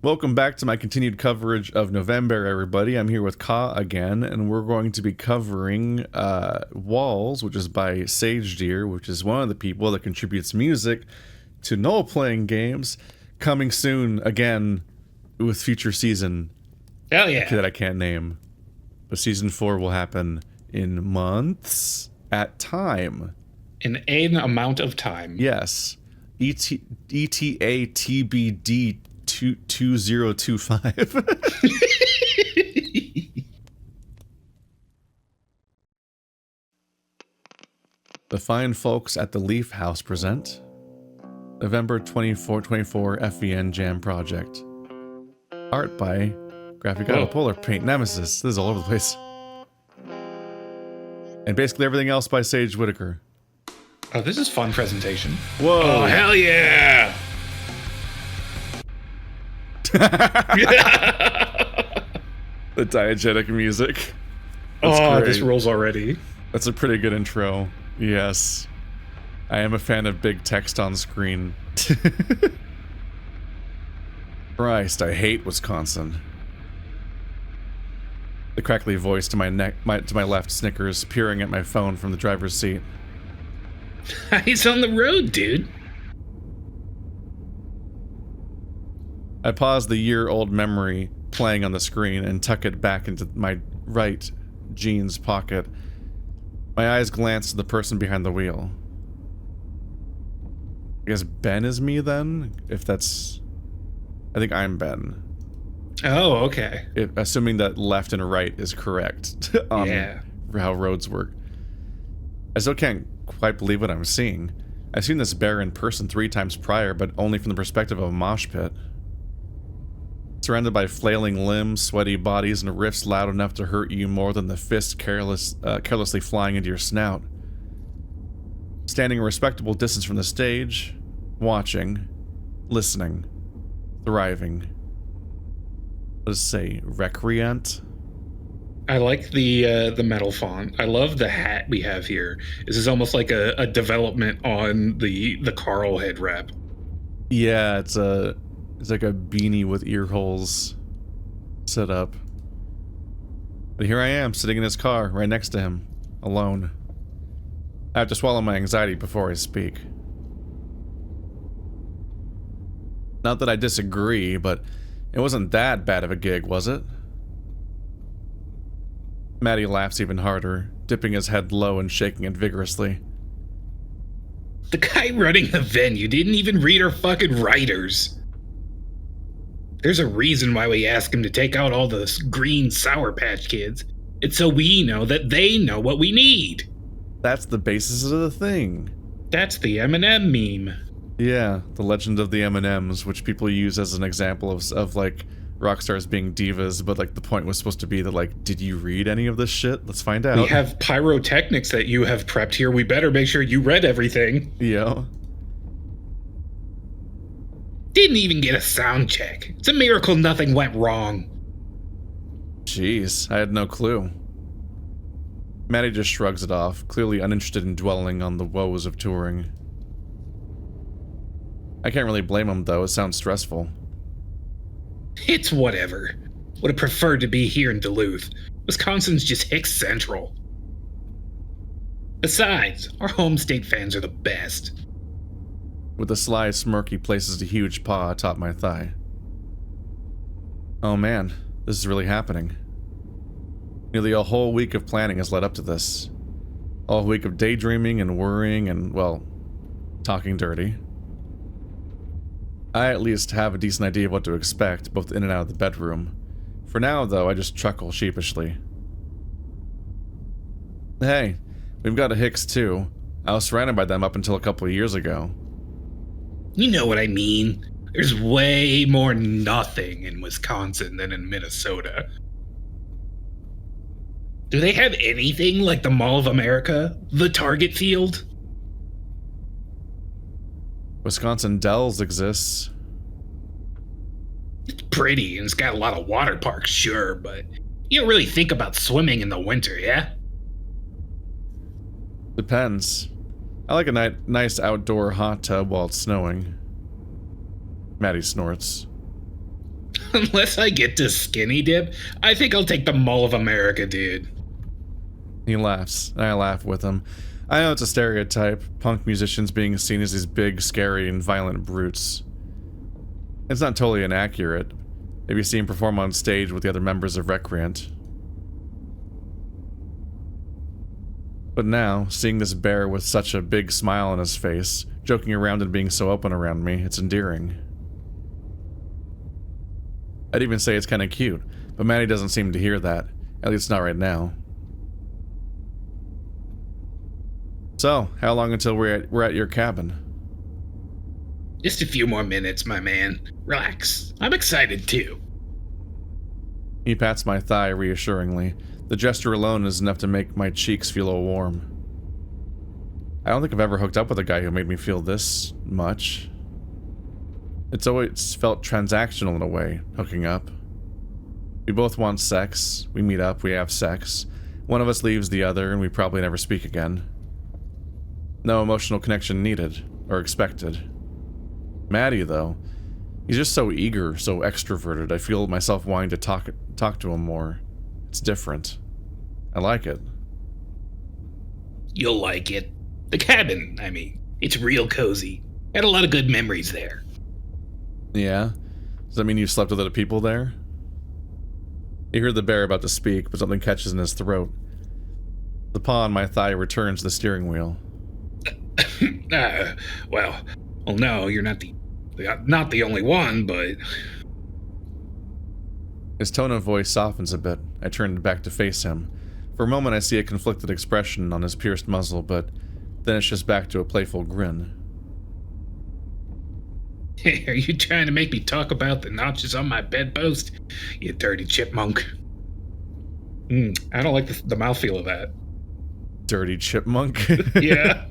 Welcome back to my continued coverage of November, everybody. I'm here with Ka again, and we're going to be covering Walls, which is by Sage Deer, which is one of the people that contributes music to Null Playing Games, coming soon again with future season. Hell yeah. That I can't name. But season 4 will happen in months at time. In an amount of time. Yes. ETA TBD 2025. The fine folks at the Leaf House present November 24 FEN Jam Project. Art by Graphic Auto Polar Paint Nemesis. This is all over the place. And basically everything else by Sage Whitaker. Oh, this is fun presentation. Whoa. Oh, hell yeah. The diegetic music. That's great. This rules already. That's a pretty good intro. Yes. I am a fan of big text on screen. Christ, I hate Wisconsin. The crackly voice to my left snickers, peering at my phone from the driver's seat. He's on the road, dude. I pause the year-old memory playing on the screen and tuck it back into my right jeans pocket. My eyes glance to the person behind the wheel. I guess Ben is me then? If that's... I think I'm Ben. Oh, okay. Assuming that left and right is correct on how roads work. I still can't quite believe what I'm seeing. I've seen this bear in person 3 times prior, but only from the perspective of a mosh pit. Surrounded by flailing limbs, sweaty bodies, and riffs loud enough to hurt you more than the fist carelessly flying into your snout. Standing a respectable distance from the stage, watching, listening, thriving. Let's say recreant. I like the metal font. I love the hat we have here. This is almost like a development on the Carl head wrap. Yeah, it's like a beanie with ear holes set up. But here I am, sitting in his car, right next to him, alone. I have to swallow my anxiety before I speak. Not that I disagree, but it wasn't that bad of a gig, was it? Matty laughs even harder, dipping his head low and shaking it vigorously. The guy running the venue didn't even read our fucking writers. There's a reason why we ask him to take out all the green Sour Patch Kids. It's so we know that they know what we need. That's the basis of the thing. That's the M&M meme. Yeah, the legend of the M&Ms, which people use as an example of like rock stars being divas, but like the point was supposed to be that like, did you read any of this shit? Let's find out. We have pyrotechnics that you have prepped here. We better make sure you read everything. Yeah. Didn't even get a sound check. It's a miracle nothing went wrong. Jeez, I had no clue. Matty just shrugs it off, clearly uninterested in dwelling on the woes of touring. I can't really blame him though, it sounds stressful. It's whatever. Would have preferred to be here in Duluth. Wisconsin's just Hicks Central. Besides, our home state fans are the best. With a sly smirk, he places a huge paw atop my thigh. Oh man, this is really happening. Nearly a whole week of planning has led up to this. A whole week of daydreaming and worrying and, well, talking dirty. I at least have a decent idea of what to expect, both in and out of the bedroom. For now, though, I just chuckle sheepishly. Hey, we've got a Hicks too. I was surrounded by them up until a couple of years ago. You know what I mean. There's way more nothing in Wisconsin than in Minnesota. Do they have anything like the Mall of America? The Target Field? Wisconsin Dells exists. It's pretty and it's got a lot of water parks, sure, but you don't really think about swimming in the winter, yeah? Depends. I like a nice outdoor hot tub while it's snowing. Matty snorts. Unless I get to skinny dip, I think I'll take the Mall of America, dude. He laughs, and I laugh with him. I know it's a stereotype, punk musicians being seen as these big, scary, and violent brutes. It's not totally inaccurate if you see him perform on stage with the other members of Recreant. But now, seeing this bear with such a big smile on his face, joking around and being so open around me, it's endearing. I'd even say it's kind of cute, but Matty doesn't seem to hear that, at least not right now. So, how long until we're at your cabin? Just a few more minutes, my man. Relax. I'm excited too. He pats my thigh reassuringly. The gesture alone is enough to make my cheeks feel all warm. I don't think I've ever hooked up with a guy who made me feel this much. It's always felt transactional in a way, hooking up. We both want sex, we meet up, we have sex. One of us leaves the other, and we probably never speak again. No emotional connection needed, or expected. Matty, though, he's just so eager, so extroverted, I feel myself wanting to talk to him more. It's different. I like it. You'll like it. The cabin, I mean. It's real cozy. Had a lot of good memories there. Yeah? Does that mean you slept with other people there? You hear the bear about to speak, but something catches in his throat. The paw on my thigh returns to the steering wheel. Well, no, you're not the only one, but... His tone of voice softens a bit. I turn back to face him. For a moment I see a conflicted expression on his pierced muzzle, but then it's just back to a playful grin. Hey, are you trying to make me talk about the notches on my bedpost? You dirty chipmunk. I don't like the mouthfeel of that. Dirty chipmunk? Yeah.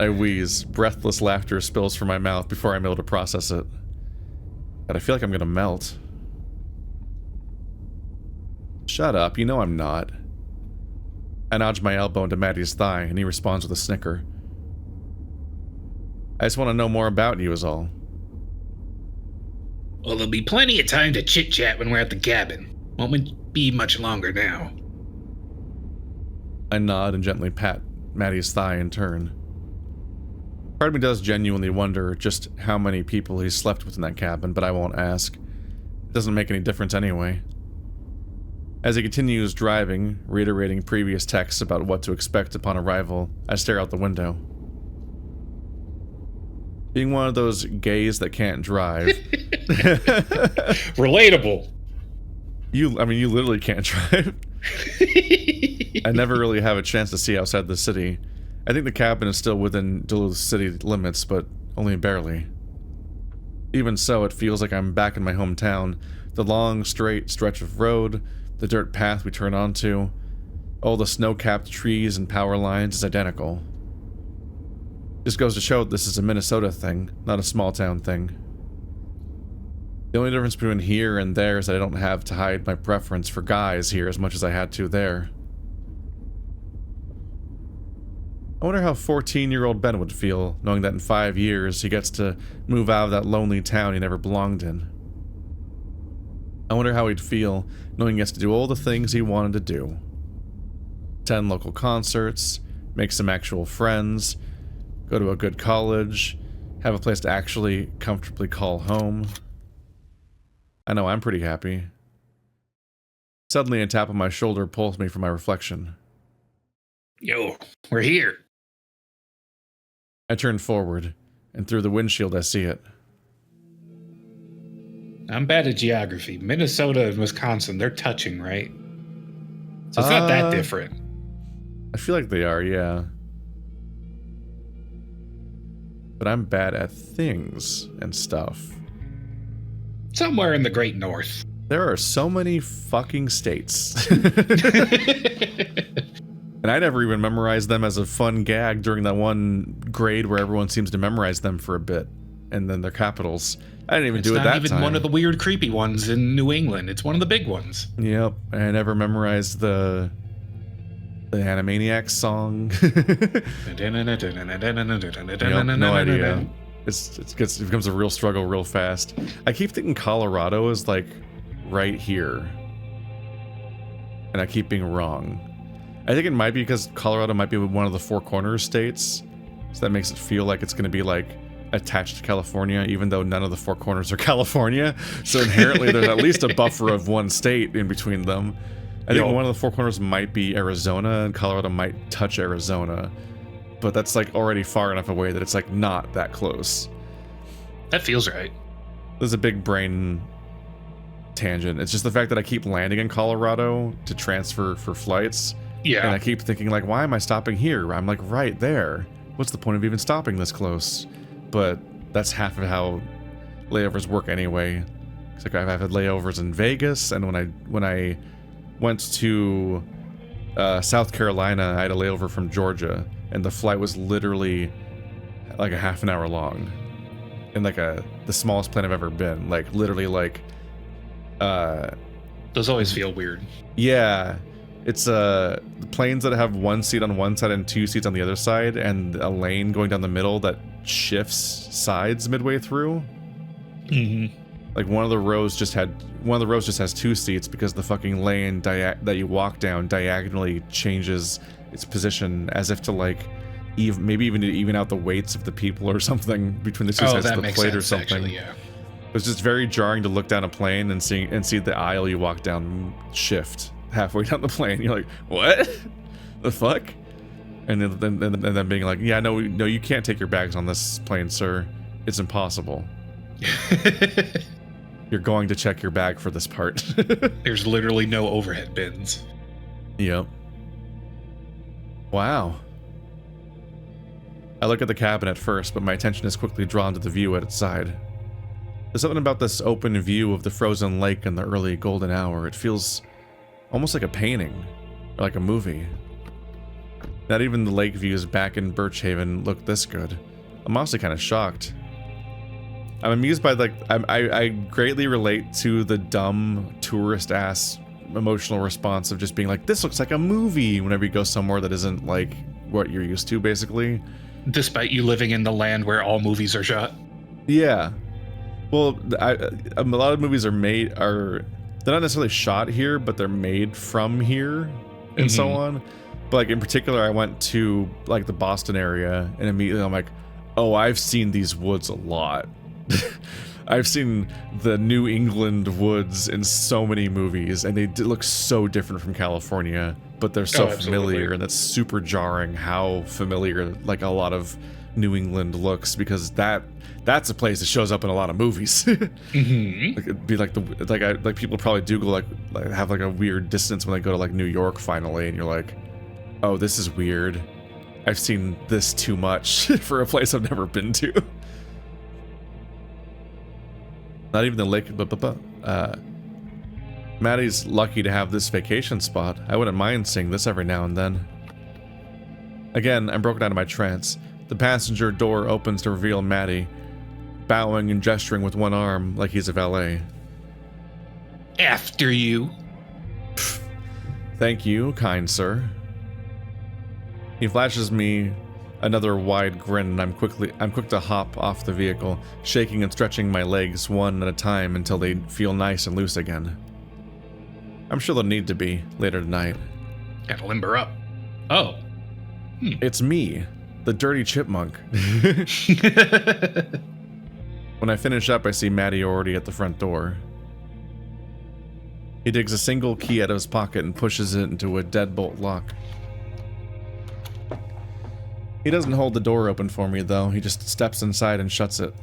I wheeze. Breathless laughter spills from my mouth before I'm able to process it. And I feel like I'm gonna melt. Shut up, you know I'm not. I nudge my elbow into Matty's thigh, and he responds with a snicker. I just want to know more about you is all. Well, there'll be plenty of time to chit-chat when we're at the cabin. Won't be much longer now. I nod and gently pat Matty's thigh in turn. Part of me does genuinely wonder just how many people he's slept with in that cabin, but I won't ask. It doesn't make any difference anyway. As he continues driving, reiterating previous texts about what to expect upon arrival, I stare out the window. Being one of those gays that can't drive. Relatable. You literally can't drive. I never really have a chance to see outside the city. I think the cabin is still within Duluth city limits, but only barely. Even so, it feels like I'm back in my hometown. The long, straight stretch of road, the dirt path we turn onto, all the snow-capped trees and power lines is identical. Just goes to show this is a Minnesota thing, not a small-town thing. The only difference between here and there is that I don't have to hide my preference for guys here as much as I had to there. I wonder how 14-year-old Ben would feel, knowing that in 5 years he gets to move out of that lonely town he never belonged in. I wonder how he'd feel, knowing he gets to do all the things he wanted to do. Attend local concerts, make some actual friends, go to a good college, have a place to actually comfortably call home. I know I'm pretty happy. Suddenly a tap on my shoulder pulls me from my reflection. Yo, we're here. I turn forward, and through the windshield I see it. I'm bad at geography. Minnesota and Wisconsin, they're touching, right? So it's not that different. I feel like they are, yeah. But I'm bad at things and stuff. Somewhere in the Great North. There are so many fucking states. And I never even memorized them as a fun gag during that one grade where everyone seems to memorize them for a bit. And then their capitals. I didn't even do it that time. It's not even one of the weird, creepy ones in New England. It's one of the big ones. Yep. I never memorized the Animaniacs song. Yep, no idea. It becomes a real struggle real fast. I keep thinking Colorado is like right here, and I keep being wrong. I think it might be because Colorado might be one of the Four Corners states, so that makes it feel like it's going to be like attached to California, even though none of the Four Corners are California. So inherently, there's at least a buffer of one state in between them. I think one of the Four Corners might be Arizona, and Colorado might touch Arizona, but that's like already far enough away that it's like not that close. That feels right. There's a big brain tangent. It's just the fact that I keep landing in Colorado to transfer for flights. Yeah. And I keep thinking like, why am I stopping here? I'm like right there. What's the point of even stopping this close? But that's half of how layovers work anyway. It's like I've had layovers in Vegas, and when I went to South Carolina, I had a layover from Georgia, and the flight was literally like a half an hour long, in like the smallest plane I've ever been. Like literally like. Those always feel weird. Yeah, it's planes that have one seat on one side and two seats on the other side, and a lane going down the middle that shifts sides midway through. Mm-hmm. Like one of the rows just has two seats because the fucking lane that you walk down diagonally changes its position as if to like maybe even to even out the weights of the people or something between the two sides of the plate or something. Actually, yeah. It was just very jarring to look down a plane and see the aisle you walk down shift halfway down the plane. You're like, what? The fuck? And then being like, yeah, no, you can't take your bags on this plane, sir. It's impossible. You're going to check your bag for this part. There's literally no overhead bins. Yep. Wow. I look at the cabin at first, but my attention is quickly drawn to the view at its side. There's something about this open view of the frozen lake in the early golden hour. It feels almost like a painting, or like a movie. Not even the lake views back in Birchhaven look this good. I'm honestly kind of shocked. I'm amused by I greatly relate to the dumb tourist-ass emotional response of just being like, this looks like a movie whenever you go somewhere that isn't like what you're used to, basically. Despite you living in the land where all movies are shot. Yeah. Well, a lot of movies they're not necessarily shot here, but they're made from here and so on. But like in particular, I went to like the Boston area, and immediately I'm like, oh, I've seen these woods a lot. I've seen the New England woods in so many movies, and they look so different from California, but they're so familiar, and that's super jarring how familiar like a lot of New England looks, because that's a place that shows up in a lot of movies. Mm-hmm. Like it'd be like people probably do go like have like a weird distance when they go to like New York finally, and you're like, oh, this is weird. I've seen this too much for a place I've never been to. Not even the lake. Matty's lucky to have this vacation spot. I wouldn't mind seeing this every now and then. Again, I'm broken out of my trance. The passenger door opens to reveal Matty, bowing and gesturing with one arm like he's a valet. After you. Thank you, kind sir. He flashes me another wide grin, and I'm quick to hop off the vehicle, shaking and stretching my legs one at a time until they feel nice and loose again. I'm sure they'll need to be later tonight. Gotta limber up. Oh. It's me, the dirty chipmunk. When I finish up, I see Matty already at the front door. He digs a single key out of his pocket and pushes it into a deadbolt lock. He doesn't hold the door open for me, though. He just steps inside and shuts it.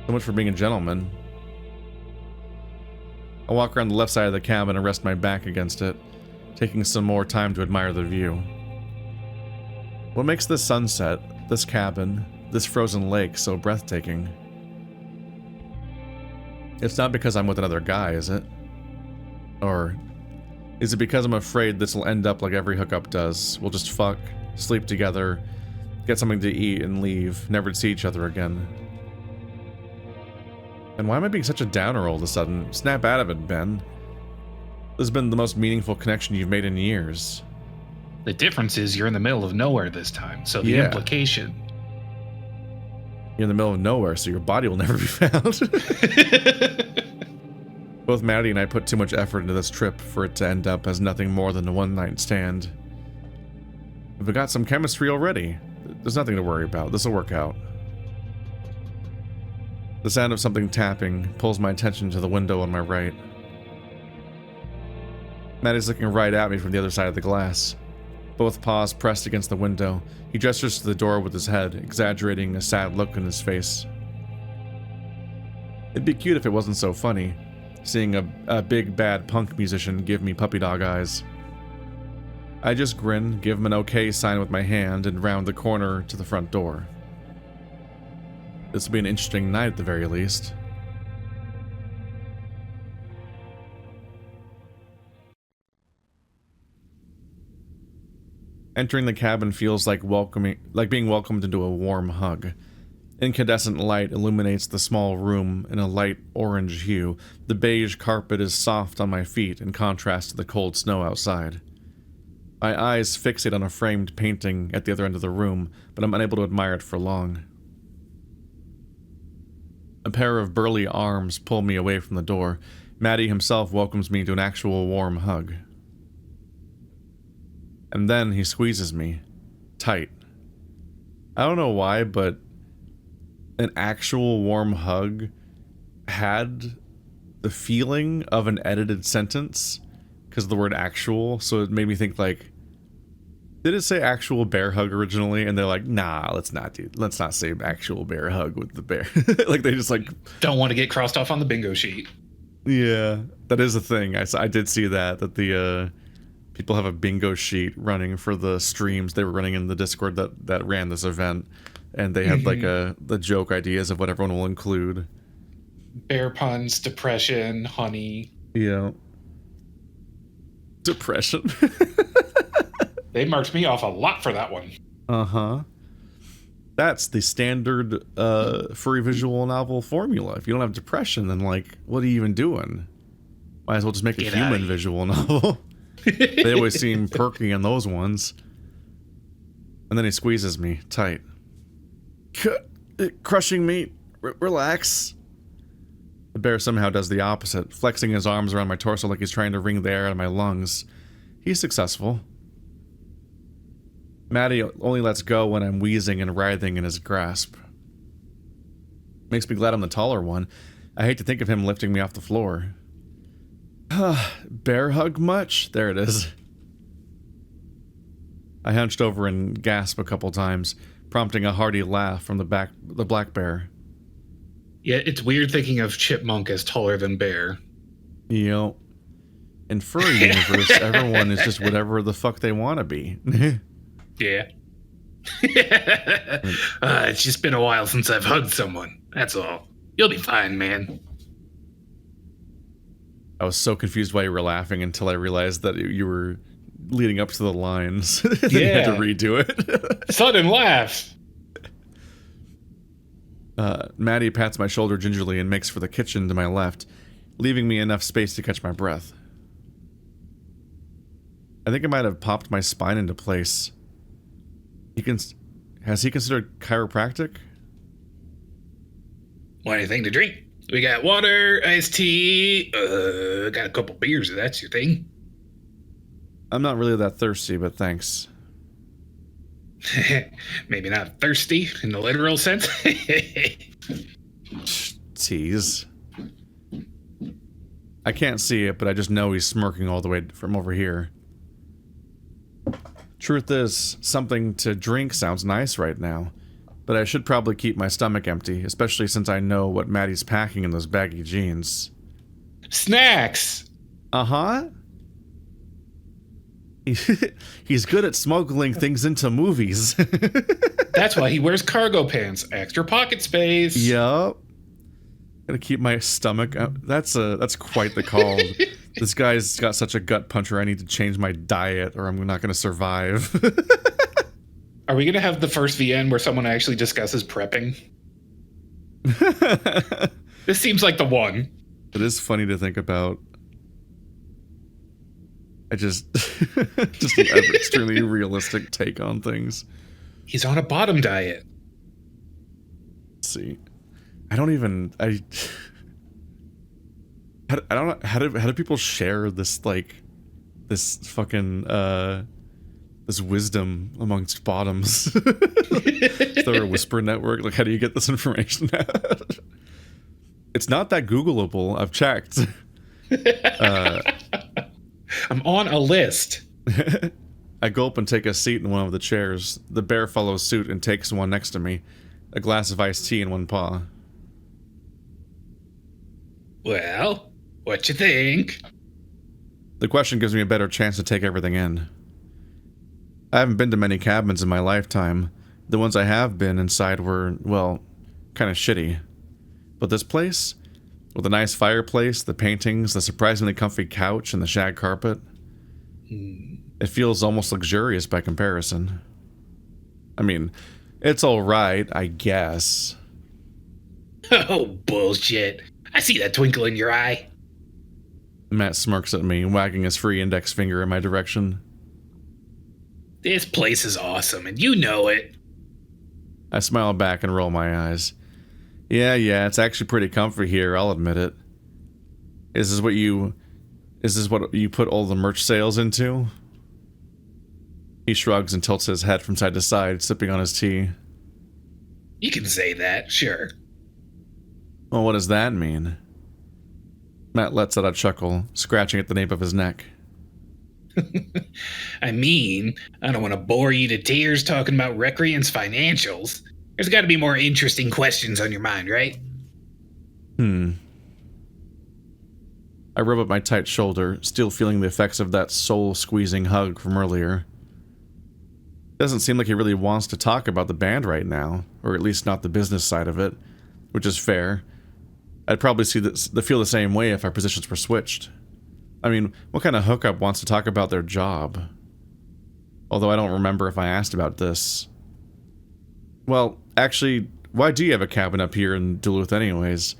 So much for being a gentleman. I walk around the left side of the cabin and rest my back against it, taking some more time to admire the view. What makes this sunset, this cabin, this frozen lake so breathtaking? It's not because I'm with another guy, is it? Or is it because I'm afraid this will end up like every hookup does? We'll just fuck, sleep together, get something to eat, and leave, never to see each other again. And why am I being such a downer all of a sudden? Snap out of it, Ben. This has been the most meaningful connection you've made in years. The difference is you're in the middle of nowhere this time, so the implication... You're in the middle of nowhere, so your body will never be found. Both Matty and I put too much effort into this trip for it to end up as nothing more than a one-night stand. We've got some chemistry already. There's nothing to worry about. This'll work out. The sound of something tapping pulls my attention to the window on my right. Matty's looking right at me from the other side of the glass. Both paws pressed against the window. He gestures to the door with his head, exaggerating a sad look in his face. It'd be cute if it wasn't so funny, seeing a big bad punk musician give me puppy dog eyes. I just grin, give him an okay sign with my hand, and round the corner to the front door. This will be an interesting night at the very least. Entering the cabin feels like being welcomed into a warm hug. Incandescent light illuminates the small room in a light orange hue. The beige carpet is soft on my feet in contrast to the cold snow outside. My eyes fixate on a framed painting at the other end of the room, but I'm unable to admire it for long. A pair of burly arms pull me away from the door. Matty himself welcomes me to an actual warm hug. And then he squeezes me. Tight. I don't know why, but an actual warm hug had the feeling of an edited sentence because of the word actual, so it made me think like, did it say actual bear hug originally? And they're like, nah, let's not say actual bear hug with the bear. Like they just like don't want to get crossed off on the bingo sheet. Yeah, that is a thing. I did see that the people have a bingo sheet running for the streams they were running in the Discord that ran this event. And they had like the joke ideas of what everyone will include. Bear puns, depression, honey. Yeah. Depression. They marked me off a lot for that one. Uh-huh. That's the standard furry visual novel formula. If you don't have depression, then like, what are you even doing? Might as well just make a human visual novel. They always seem perky in those ones. And then he squeezes me tight. Crushing me. Relax. The bear somehow does the opposite, flexing his arms around my torso like he's trying to wring the air out of my lungs. He's successful. Matty only lets go when I'm wheezing and writhing in his grasp. Makes me glad I'm the taller one. I hate to think of him lifting me off the floor. Bear hug much? There it is. I hunched over and gasped a couple times, prompting a hearty laugh from the black bear. Yeah, it's weird thinking of chipmunk as taller than bear. You know, in furry universe, everyone is just whatever the fuck they want to be. Yeah. It's just been a while since I've hugged someone. That's all. You'll be fine, man. I was so confused why you were laughing until I realized that you were leading up to the lines. Then you had to redo it. Sudden laugh. Matty pats my shoulder gingerly and makes for the kitchen to my left, leaving me enough space to catch my breath. I think I might have popped my spine into place. Has he considered chiropractic? Want anything to drink? We got water, iced tea, got a couple beers if that's your thing. I'm not really that thirsty, but thanks. Maybe not thirsty in the literal sense. Tease. I can't see it, but I just know he's smirking all the way from over here. Truth is, something to drink sounds nice right now, but I should probably keep my stomach empty, especially since I know what Matty's packing in those baggy jeans. Snacks! Uh-huh. He's good at smuggling things into movies. That's why he wears cargo pants. Extra pocket space. Yup. Gotta keep my stomach out. That's quite the call. This guy's got such a gut puncher, I need to change my diet or I'm not gonna survive. Are we gonna have the first VN where someone actually discusses prepping? This seems like the one. It is funny to think about. I just an extremely realistic take on things. He's on a bottom diet. Let's see. I don't know how do people share this this fucking this wisdom amongst bottoms? Is there a whisper network? Like, how do you get this information out? It's not that Googleable. I've checked. I'm on a list. I go up and take a seat in one of the chairs. The bear follows suit and takes one next to me, a glass of iced tea in one paw. Well, what you think? The question gives me a better chance to take everything in. I haven't been to many cabins in my lifetime. The ones I have been inside were, well, kind of shitty. But this place, with a nice fireplace, the paintings, the surprisingly comfy couch, and the shag carpet, it feels almost luxurious by comparison. I mean, it's alright, I guess. Oh, bullshit. I see that twinkle in your eye. Matt smirks at me, wagging his free index finger in my direction. This place is awesome, and you know it. I smile back and roll my eyes. Yeah, it's actually pretty comfy here, I'll admit it. Is this what you put all the merch sales into? He shrugs and tilts his head from side to side, sipping on his tea. You can say that, sure. Well, what does that mean? Matt lets out a chuckle, scratching at the nape of his neck. I mean, I don't want to bore you to tears talking about Recreant's financials. There's got to be more interesting questions on your mind, right? I rub up my tight shoulder, still feeling the effects of that soul-squeezing hug from earlier. Doesn't seem like he really wants to talk about the band right now, or at least not the business side of it, which is fair. I'd probably feel the same way if our positions were switched. I mean, what kind of hookup wants to talk about their job? Although I don't remember if I asked about this. Well, actually, why do you have a cabin up here in Duluth anyways?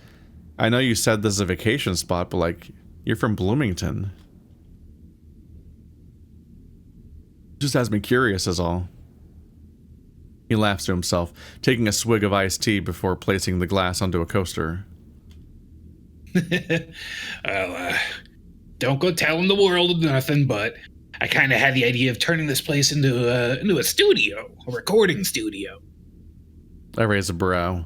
I know you said this is a vacation spot, but like, you're from Bloomington. Just has me curious is all. He laughs to himself, taking a swig of iced tea before placing the glass onto a coaster. Well, don't go telling the world nothing, but I kind of had the idea of turning this place into a studio, a recording studio. I raise a brow.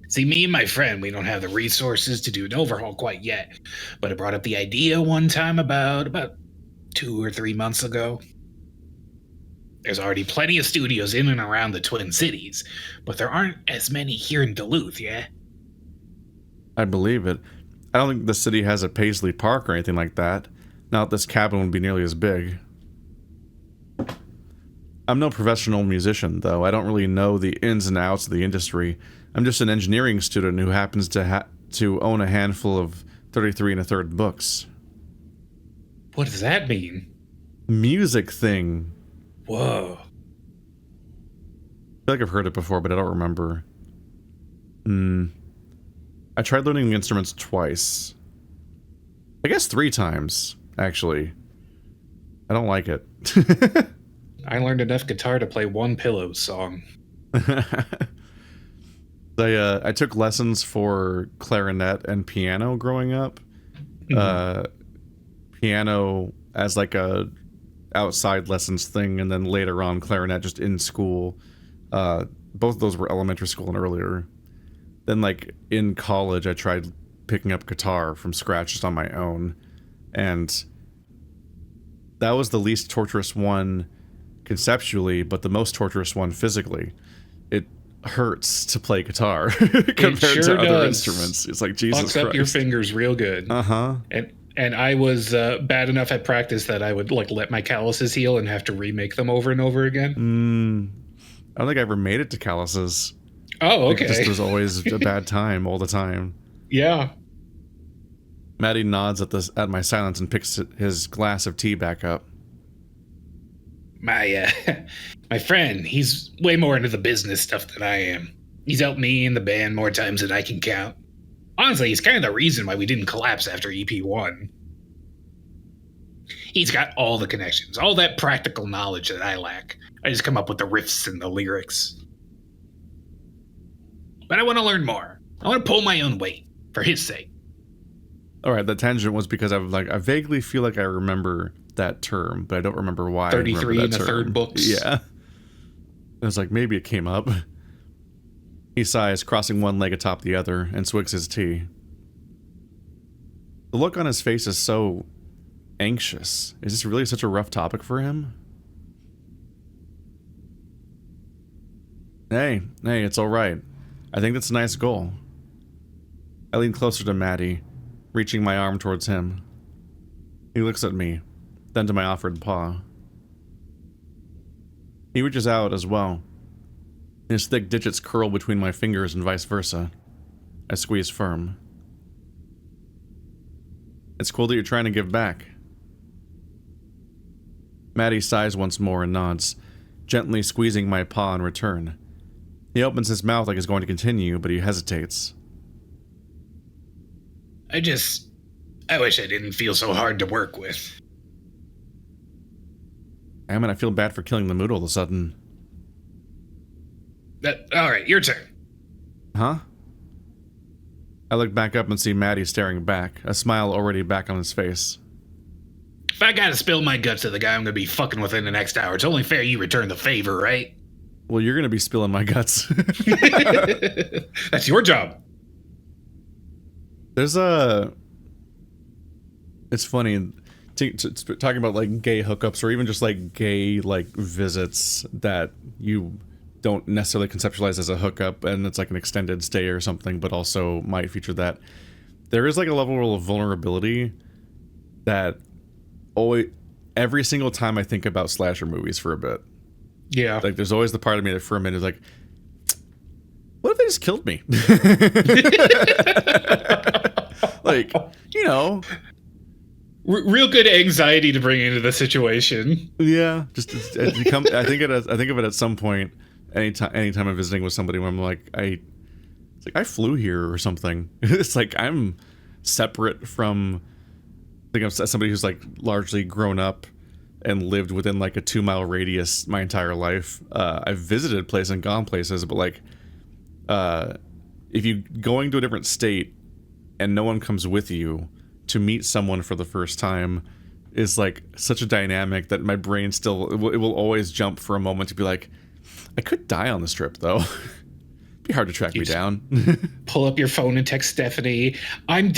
See, me and my friend, we don't have the resources to do an overhaul quite yet, but I brought up the idea one time about 2 or 3 months ago. There's already plenty of studios in and around the Twin Cities, but there aren't as many here in Duluth, yeah? I believe it. I don't think the city has a Paisley Park or anything like that. Not that this cabin would be nearly as big. I'm no professional musician, though. I don't really know the ins and outs of the industry. I'm just an engineering student who happens to own a handful of 33 1/3 books. What does that mean? Music thing. Whoa. I feel like I've heard it before, but I don't remember. I tried learning the instruments twice. I guess 3 times, actually. I don't like it. I learned enough guitar to play One Pillow song. I took lessons for clarinet and piano growing up. Piano as like a outside lessons thing, and then later on clarinet just in school. Both of those were elementary school and earlier. Then like in college I tried picking up guitar from scratch just on my own, and that was the least torturous one conceptually, but the most torturous one physically. It hurts to play guitar compared to other instruments. It's like, Jesus Christ. Fucks up your fingers real good. And I was bad enough at practice that I would like let my calluses heal and have to remake them over and over again. I don't think I ever made it to calluses. Oh, okay. It just was always a bad time all the time. Yeah. Matty nods at my silence and picks his glass of tea back up. My friend, he's way more into the business stuff than I am. He's helped me and the band more times than I can count. Honestly, he's kind of the reason why we didn't collapse after EP1. He's got all the connections, all that practical knowledge that I lack. I just come up with the riffs and the lyrics. But I want to learn more. I want to pull my own weight, for his sake. Alright, the tangent was because I vaguely feel like I remember that term, but I don't remember why. 33 in the third books. Yeah. It was like, maybe it came up. He sighs, crossing one leg atop the other, and swigs his tea. The look on his face is so anxious. Is this really such a rough topic for him? Hey, it's alright. I think that's a nice goal. I lean closer to Matty, reaching my arm towards him. He looks at me, then to my offered paw. He reaches out as well. His thick digits curl between my fingers and vice versa. I squeeze firm. It's cool that you're trying to give back. Matty sighs once more and nods, gently squeezing my paw in return. He opens his mouth like he's going to continue, but he hesitates. I wish I didn't feel so hard to work with. Damn it, I feel bad for killing the mood all of a sudden. Alright, your turn. Huh? I look back up and see Matty staring back, a smile already back on his face. If I gotta spill my guts to the guy I'm gonna be fucking with in the next hour, it's only fair you return the favor, right? Well, you're gonna be spilling my guts. That's your job. There's it's funny, talking about like gay hookups or even just like gay like visits that you don't necessarily conceptualize as a hookup and it's like an extended stay or something, but also might feature that. There is like a level of vulnerability that every single time I think about slasher movies for a bit. Yeah. Like there's always the part of me that for a minute is like, what if they just killed me? Like, you know. Real good anxiety to bring into the situation. Yeah. Just I think of it at some point, anytime I'm visiting with somebody where I'm like, it's like I flew here or something. It's like I'm separate from, I think I'm somebody who's like largely grown up and lived within like a 2-mile radius my entire life. I've visited places and gone places, but like, if you going to a different state and no one comes with you to meet someone for the first time is like such a dynamic that my brain still, it will always jump for a moment to be like, I could die on this trip though. Be hard to track me down. Pull up your phone and text Stephanie. I'm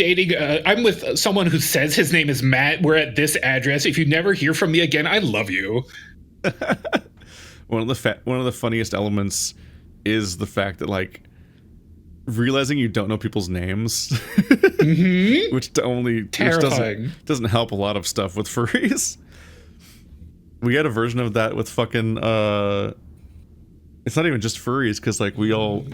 with someone who says his name is Matt. We're at this address. If you never hear from me again, I love you. One of the funniest elements is the fact that like realizing you don't know people's names, which terrifying. Doesn't help a lot of stuff with furries. We had a version of that with fucking it's not even just furries, because like we all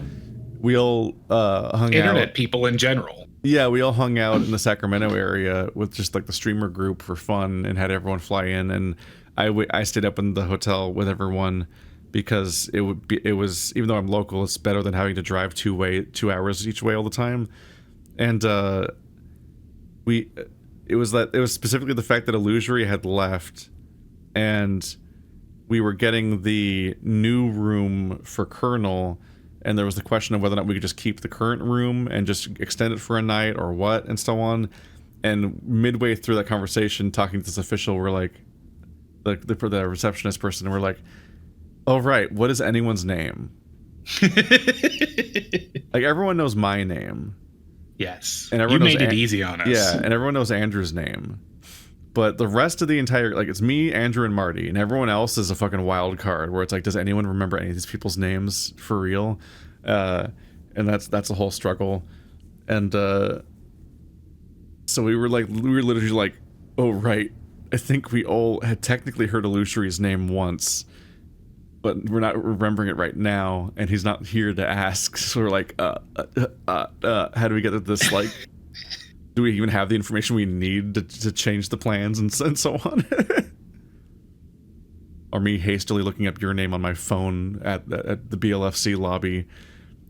hung out. Internet people in general. Yeah, we all hung out in the Sacramento area with just like the streamer group for fun and had everyone fly in, and I stayed up in the hotel with everyone because it was even though I'm local, it's better than having to drive 2 hours each way all the time. And it was specifically the fact that Illusory had left, and we were getting the new room for Colonel, and there was the question of whether or not we could just keep the current room and just extend it for a night or what, and so on. And midway through that conversation, talking to this official, we're like, the receptionist person, and we're like, oh right, what is anyone's name? Like everyone knows my name. Yes, and everyone you made it easy on us. Yeah, and everyone knows Andrew's name. But the rest of the entire, like, it's me, Andrew, and Marty, and everyone else is a fucking wild card, where it's like, does anyone remember any of these people's names for real? And that's a whole struggle. And so we were literally like, oh right, I think we all had technically heard Illusory's name once, but we're not remembering it right now, and he's not here to ask. So we're like, how do we get at this, like... Do we even have the information we need to change the plans and so on? Or me hastily looking up your name on my phone at the BLFC lobby.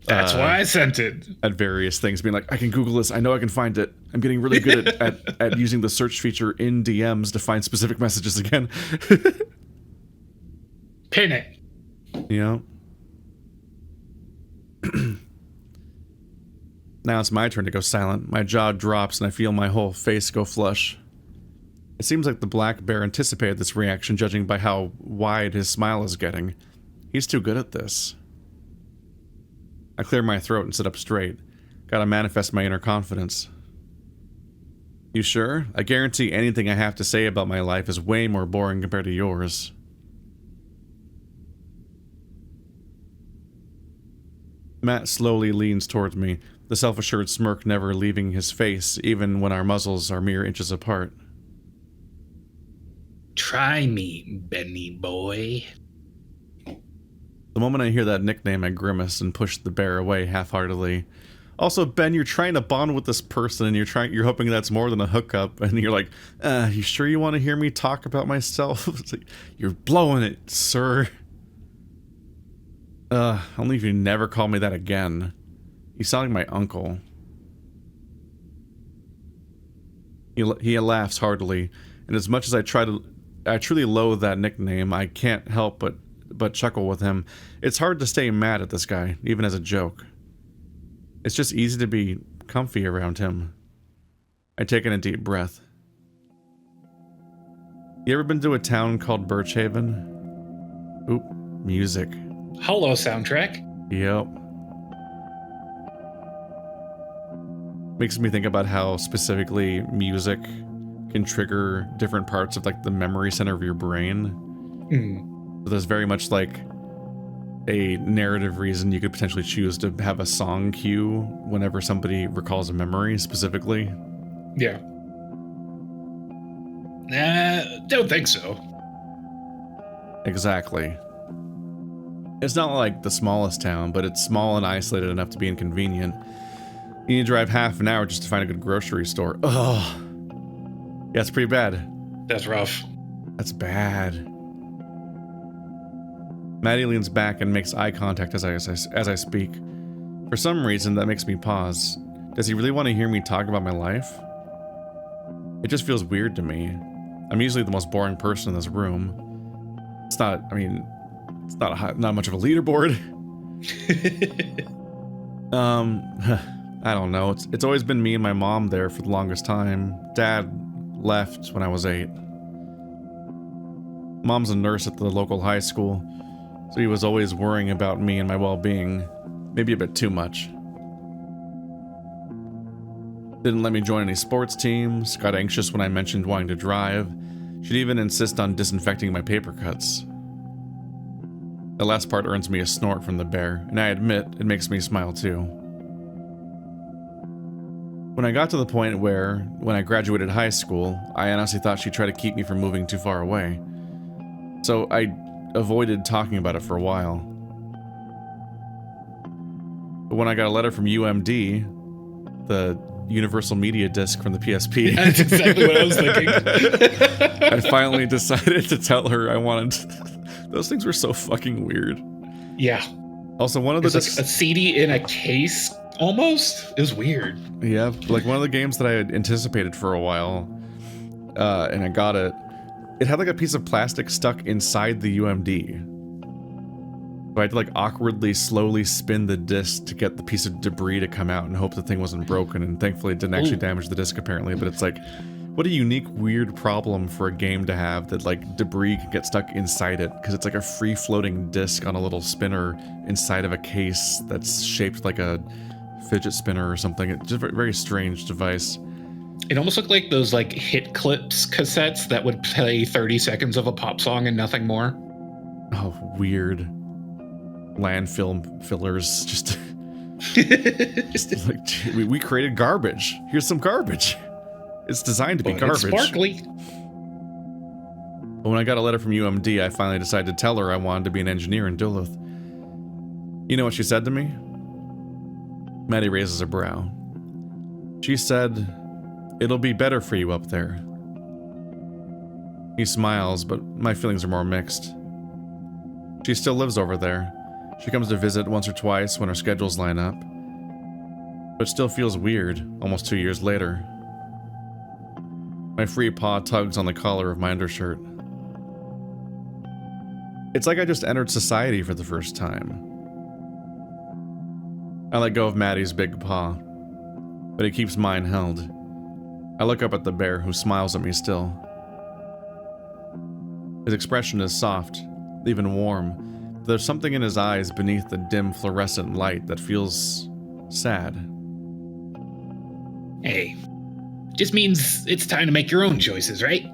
That's why I sent it. At various things, being like, I can Google this. I know I can find it. I'm getting really good at using the search feature in DMs to find specific messages again. Pin it. You know? Now it's my turn to go silent. My jaw drops and I feel my whole face go flush. It seems like the black bear anticipated this reaction, judging by how wide his smile is getting. He's too good at this. I clear my throat and sit up straight. Gotta manifest my inner confidence. You sure? I guarantee anything I have to say about my life is way more boring compared to yours. Matt slowly leans towards me, the self-assured smirk never leaving his face, even when our muzzles are mere inches apart. Try me, Benny boy. The moment I hear that nickname, I grimace and push the bear away half-heartedly. Also, Ben, you're trying to bond with this person, and you're hoping that's more than a hookup, and you're like, you sure you want to hear me talk about myself? It's like, you're blowing it, sir. Only if you never call me that again. You sound like my uncle. He laughs heartily, and as much as I truly loathe that nickname, I can't help but chuckle with him. It's hard to stay mad at this guy, even as a joke. It's just easy to be comfy around him. I take in a deep breath. You ever been to a town called Birchhaven? Oop, music. Hello, soundtrack. Yep. Makes me think about how specifically music can trigger different parts of like the memory center of your brain. So there's very much like a narrative reason you could potentially choose to have a song cue whenever somebody recalls a memory specifically. Yeah. Don't think so. Exactly. It's not like the smallest town, but it's small and isolated enough to be inconvenient. You need to drive half an hour just to find a good grocery store. Ugh. Yeah, it's pretty bad. That's rough. That's bad. Matty leans back and makes eye contact as I speak. For some reason, that makes me pause. Does he really want to hear me talk about my life? It just feels weird to me. I'm usually the most boring person in this room. It's not, I mean, it's not much of a leaderboard. I don't know. It's always been me and my mom there for the longest time. Dad left when I was 8. Mom's a nurse at the local high school, so he was always worrying about me and my well-being, maybe a bit too much. Didn't let me join any sports teams, got anxious when I mentioned wanting to drive. She'd even insist on disinfecting my paper cuts. The last part earns me a snort from the bear, and I admit it makes me smile too. When I got to the point where, when I graduated high school, I honestly thought she'd try to keep me from moving too far away. So I avoided talking about it for a while. But when I got a letter from UMD, the Universal Media Disc from the PSP. That's exactly what I was thinking. I finally decided to tell her I wanted... Those things were so fucking weird. Yeah. Also, one of the... It's like a CD in a case, almost? It was weird. Yeah, like one of the games that I had anticipated for a while, and I got it. It had like a piece of plastic stuck inside the UMD. So I had to like awkwardly, slowly spin the disc to get the piece of debris to come out and hope the thing wasn't broken. And thankfully it didn't actually damage the disc apparently. But it's like, what a unique, weird problem for a game to have that like debris can get stuck inside it. Because it's like a free floating disc on a little spinner inside of a case that's shaped like a fidget spinner or something. It's just a very strange device. It almost looked like those like hit clips cassettes that would play 30 seconds of a pop song and nothing more. Oh, weird. Landfill fillers. Just like, we created garbage. Here's some garbage. It's designed to be garbage. It's sparkly. But when I got a letter from UMD, I finally decided to tell her I wanted to be an engineer in Duluth. You know what she said to me? Matty raises her brow. She said, "It'll be better for you up there." He smiles, but my feelings are more mixed. She still lives over there. She comes to visit once or twice when our schedules line up. But it still feels weird, almost 2 years later. My free paw tugs on the collar of my undershirt. It's like I just entered society for the first time. I let go of Matty's big paw. but he keeps mine held. I look up at the bear, who smiles at me still. His expression is soft, even warm, but there's something in his eyes beneath the dim fluorescent light that feels sad. Hey, just means it's time to make your own choices, right?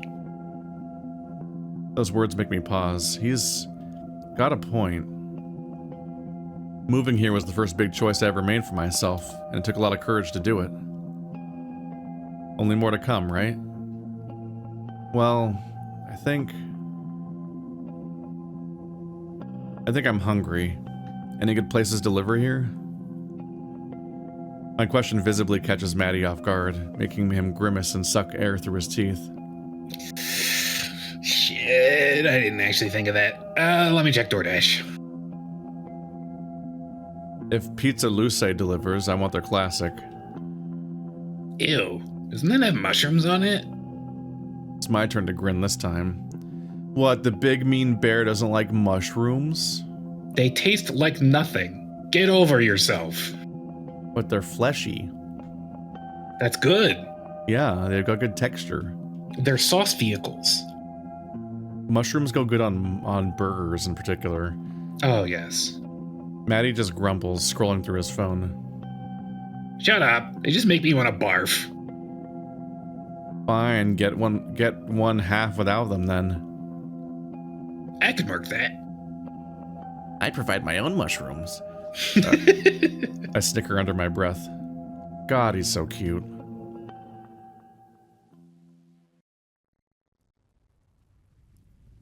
Those words make me pause. He's got a point. Moving here was the first big choice I ever made for myself, and it took a lot of courage to do it. Only more to come, right? Well, I think I'm hungry. Any good places to deliver here? My question visibly catches Matty off guard, making him grimace and suck air through his teeth. Shit, I didn't actually think of that. Let me check DoorDash. If Pizza Luce delivers, I want their classic. Ew, doesn't that have mushrooms on it? It's my turn to grin this time. What, the big mean bear doesn't like mushrooms? They taste like nothing. Get over yourself. But they're fleshy. That's good. Yeah, they've got good texture. They're sauce vehicles. Mushrooms go good on burgers in particular. Oh, yes. Matty just grumbles, scrolling through his phone. Shut up. They just make me want to barf. Fine, get one half without them then. I could work that. I provide my own mushrooms. I snicker under my breath. God, he's so cute.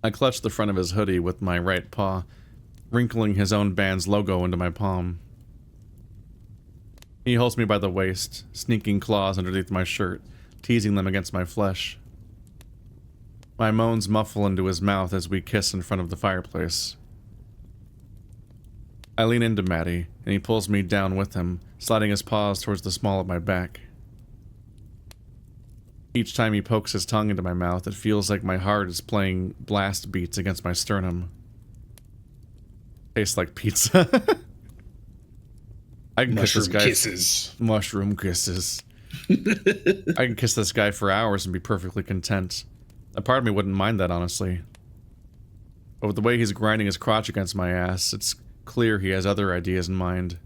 I clutch the front of his hoodie with my right paw, wrinkling his own band's logo into my palm. He holds me by the waist, sneaking claws underneath my shirt, teasing them against my flesh. My moans muffle into his mouth as we kiss in front of the fireplace. I lean into Matty, and he pulls me down with him, sliding his paws towards the small of my back. Each time he pokes his tongue into my mouth, it feels like my heart is playing blast beats against my sternum. Tastes like pizza. I can kiss this guy. Kisses. Mushroom kisses. I can kiss this guy for hours and be perfectly content. A part of me wouldn't mind that, honestly. But with the way he's grinding his crotch against my ass, it's clear he has other ideas in mind.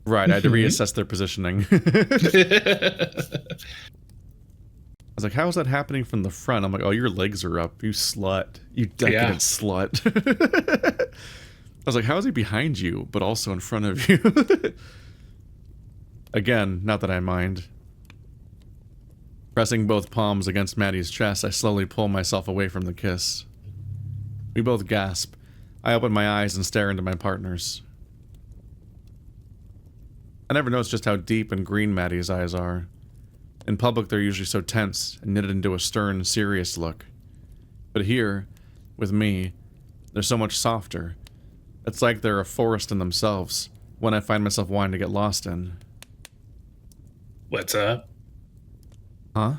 Right, I had to reassess their positioning. I was like, how is that happening from the front? I'm like, oh, your legs are up, you slut. You decadent slut. I was like, how is he behind you, but also in front of you? Again, not that I mind. Pressing both palms against Matty's chest, I slowly pull myself away from the kiss. We both gasp. I open my eyes and stare into my partner's. I never noticed just how deep and green Matty's eyes are. In public, they're usually so tense and knitted into a stern, serious look. But here, with me, they're so much softer. It's like they're a forest in themselves, one I find myself wanting to get lost in. What's up? Huh?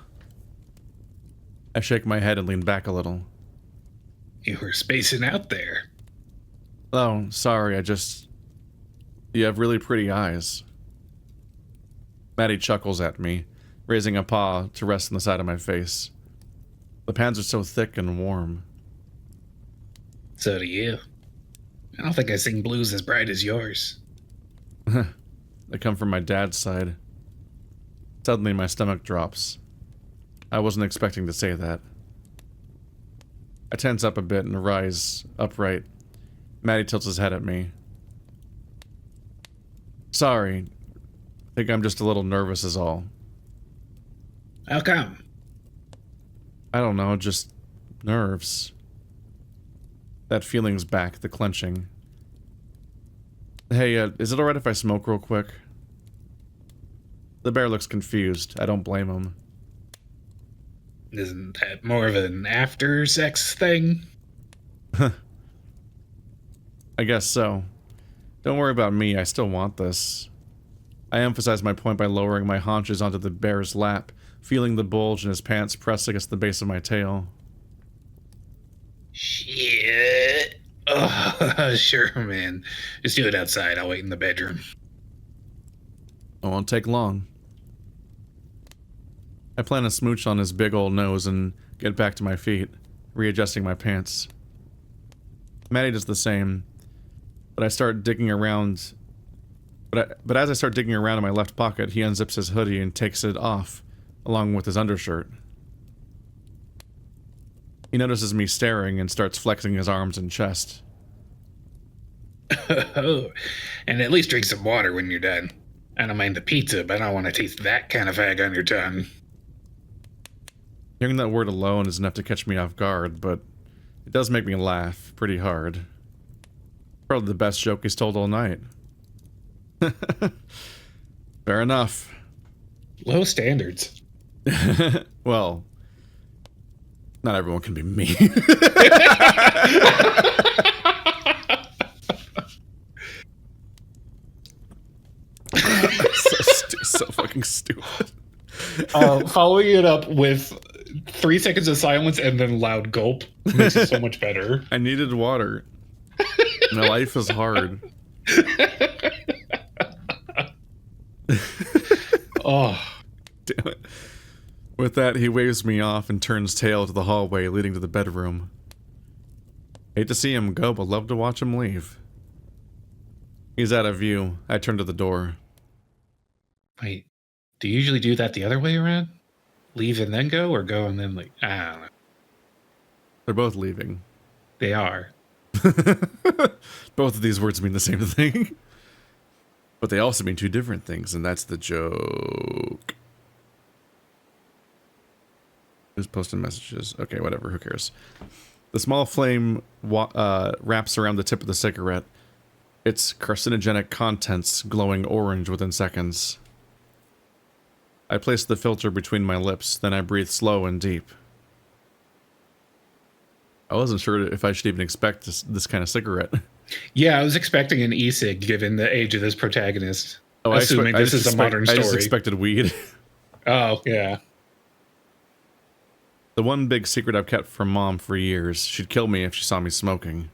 I shake my head and lean back a little. You were spacing out there. Oh, sorry, you have really pretty eyes. Matty chuckles at me, raising a paw to rest on the side of my face. The pans are so thick and warm. So do you. I don't think I sing blues as bright as yours. They come from my dad's side. Suddenly my stomach drops. I wasn't expecting to say that. I tense up a bit and rise upright. Matty tilts his head at me. Sorry. I think I'm just a little nervous is all. How come? I don't know, just nerves. That feeling's back, the clenching. Hey, is it alright if I smoke real quick? The bear looks confused. I don't blame him. Isn't that more of an after-sex thing? I guess so. Don't worry about me, I still want this. I emphasize my point by lowering my haunches onto the bear's lap, feeling the bulge in his pants press against the base of my tail. Shit. Oh, sure, man. Just do it outside. I'll wait in the bedroom. It won't take long. I plan to smooch on his big old nose and get back to my feet, readjusting my pants. Matty does the same, but I start digging around. But as I start digging around in my left pocket, he unzips his hoodie and takes it off, along with his undershirt. He notices me staring and starts flexing his arms and chest. Oh, and at least drink some water when you're done. I don't mind the pizza, but I don't want to taste that kind of fag on your tongue. Hearing that word alone is enough to catch me off guard, but it does make me laugh pretty hard. Probably the best joke he's told all night. Fair enough. Low standards. Well, not everyone can be me. So fucking stupid. Following it up with 3 seconds of silence and then loud gulp makes it so much better. I needed water. My life is hard. Oh. Damn it. With that, he waves me off and turns tail to the hallway leading to the bedroom. Hate to see him go, but love to watch him leave. He's out of view. I turn to the door. Wait, do you usually do that the other way around? Leave and then go, or go and then like, I don't know. They're both leaving. They are. Both of these words mean the same thing. But they also mean two different things, and that's the joke. Who's posting messages? Okay, whatever, who cares? The small flame wraps around the tip of the cigarette, its carcinogenic contents glowing orange within seconds. I place the filter between my lips, then I breathe slow and deep. I wasn't sure if I should even expect this kind of cigarette. Yeah, I was expecting an e-cig given the age of this protagonist. Oh, assuming this is a modern story. I just expected weed. Oh, yeah. The one big secret I've kept from Mom for years. She'd kill me if she saw me smoking.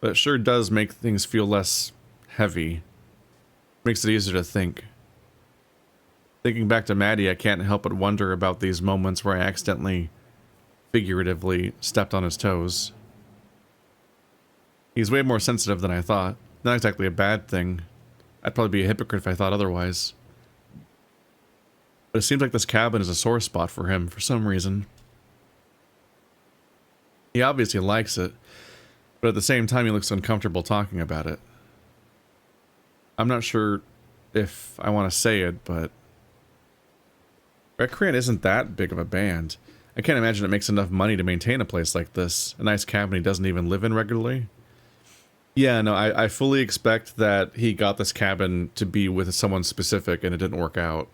But it sure does make things feel less heavy. Makes it easier to think. Thinking back to Matty, I can't help but wonder about these moments where I accidentally, figuratively, stepped on his toes. He's way more sensitive than I thought. Not exactly a bad thing. I'd probably be a hypocrite if I thought otherwise. But it seems like this cabin is a sore spot for him for some reason. He obviously likes it, but at the same time he looks uncomfortable talking about it. I'm not sure if I want to say it, but Recreant isn't that big of a band. I can't imagine it makes enough money to maintain a place like this. A nice cabin he doesn't even live in regularly. Yeah, no, I fully expect that he got this cabin to be with someone specific and it didn't work out.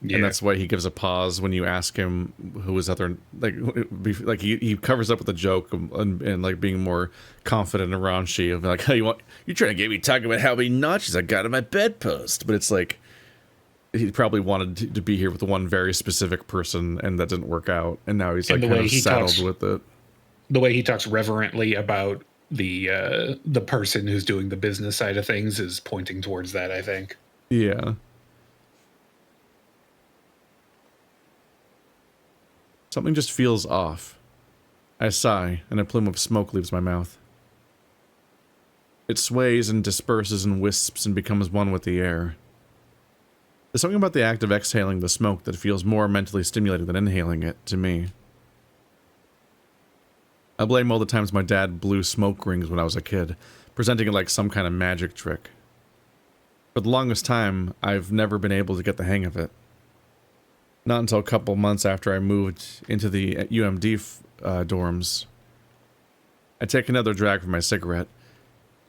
Yeah. And that's why he gives a pause when you ask him who his other, like he covers up with a joke and like being more confident and raunchy of like, hey, you're trying to get me talking about how many notches I got on my bedpost. But it's like, he probably wanted to be here with one very specific person and that didn't work out. And now he's like kind of saddled with it. The way he talks reverently about the person who's doing the business side of things is pointing towards that, I think. Yeah. Something just feels off. I sigh, and a plume of smoke leaves my mouth. It sways and disperses and wisps and becomes one with the air. There's something about the act of exhaling the smoke that feels more mentally stimulating than inhaling it, to me. I blame all the times my dad blew smoke rings when I was a kid, presenting it like some kind of magic trick. For the longest time, I've never been able to get the hang of it. Not until a couple months after I moved into the UMD dorms. I take another drag from my cigarette,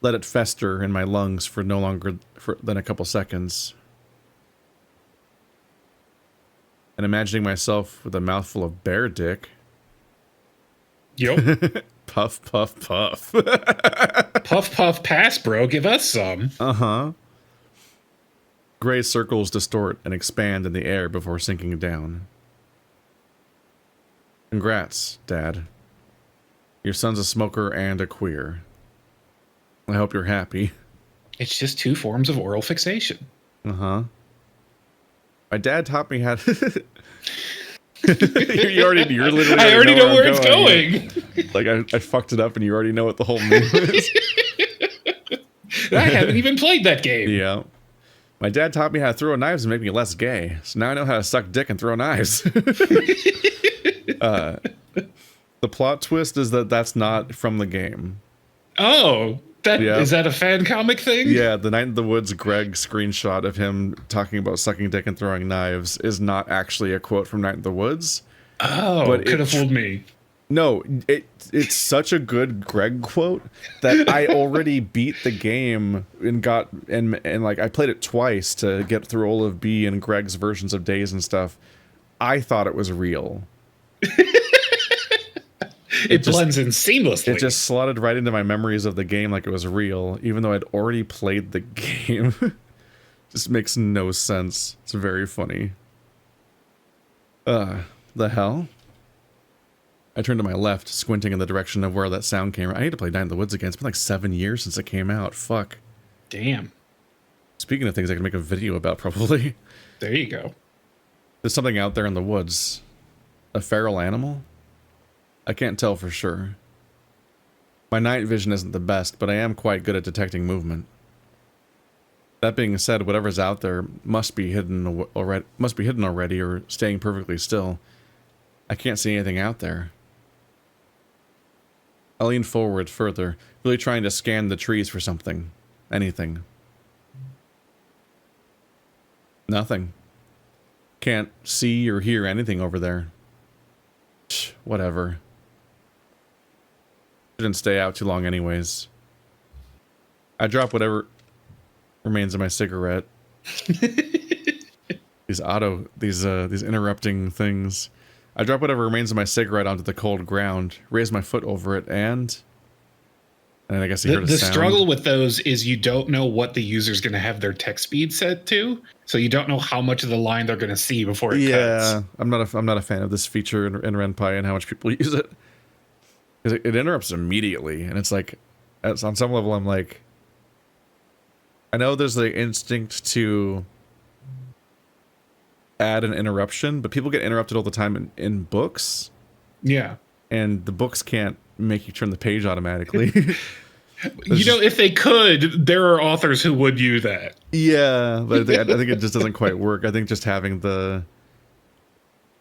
let it fester in my lungs for no longer than a couple seconds. And imagining myself with a mouthful of bear dick. Yep. Puff, puff, puff. Puff, puff, pass, bro. Give us some. Uh-huh. Gray circles distort and expand in the air before sinking down. Congrats, Dad. Your son's a smoker and a queer. I hope you're happy. It's just 2 forms of oral fixation. Uh-huh. My dad taught me how to... you're literally... I already know where it's going. Like, I fucked it up and you already know what the whole move is. I haven't even played that game. Yeah. My dad taught me how to throw knives and make me less gay. So now I know how to suck dick and throw knives. The plot twist is that that's not from the game. Oh, is that a fan comic thing? Yeah, the Night in the Woods Greg screenshot of him talking about sucking dick and throwing knives is not actually a quote from Night in the Woods. Oh, but could have fooled me. No, it's such a good Greg quote that I already beat the game and got and like I played it twice to get through all of B and Greg's versions of Days and stuff. I thought it was real. It blends in seamlessly. It just slotted right into my memories of the game like it was real, even though I'd already played the game. Just makes no sense. It's very funny. The hell? I turned to my left, squinting in the direction of where that sound came. I need to play Night in the Woods again. It's been like 7 years since it came out. Fuck. Damn. Speaking of things I can make a video about, probably. There you go. There's something out there in the woods. A feral animal? I can't tell for sure. My night vision isn't the best, but I am quite good at detecting movement. That being said, whatever's out there must be hidden already or staying perfectly still. I can't see anything out there. I lean forward further, really trying to scan the trees for something. Anything. Nothing. Can't see or hear anything over there. Whatever. Shouldn't stay out too long anyways. I drop whatever remains of my cigarette. These interrupting things. I drop whatever remains of my cigarette onto the cold ground, raise my foot over it, and I guess you heard a sound. The struggle with those is you don't know what the user's going to have their text speed set to, so you don't know how much of the line they're going to see before it cuts. Yeah, I'm not a fan of this feature in RenPy and how much people use it. Because it interrupts immediately, and it's like, on some level, I'm like, I know there's the instinct to add an interruption, but people get interrupted all the time in books. Yeah. And the books can't make you turn the page automatically. If they could, there are authors who would use that. Yeah, but I think it just doesn't quite work. I think just having the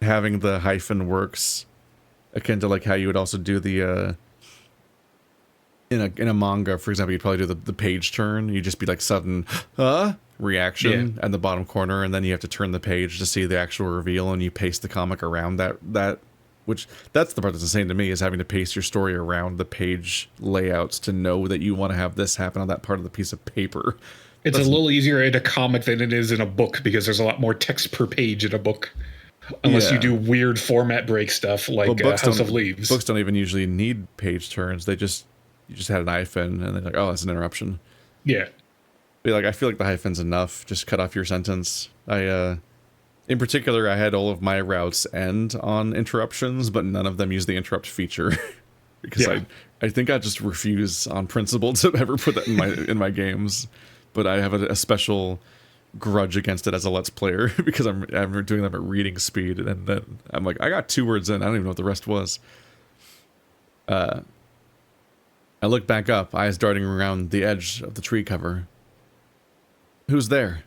hyphen works, akin to like how you would also do the in a manga, for example, you'd probably do the page turn. You'd just be like sudden reaction at the bottom corner, and then you have to turn the page to see the actual reveal, and you paste the comic around that which that's the part that's insane to me, is having to paste your story around the page layouts to know that you want to have this happen on that part of the piece of paper. It's a little easier in a comic than it is in a book, because there's a lot more text per page in a book. Unless you do weird format break stuff like House of Leaves. Books don't even usually need page turns. You just had an hyphen, and they're like, oh, that's an interruption. Yeah. But like, I feel like the hyphen's enough. Just cut off your sentence. In particular, I had all of my routes end on interruptions, but none of them use the interrupt feature. Because I think I just refuse on principle to ever put that in my games. But I have a special grudge against it as a Let's Player, because I'm doing them at reading speed, and then I'm like, I got 2 words in, I don't even know what the rest was. I look back up, eyes darting around the edge of the tree cover. Who's there?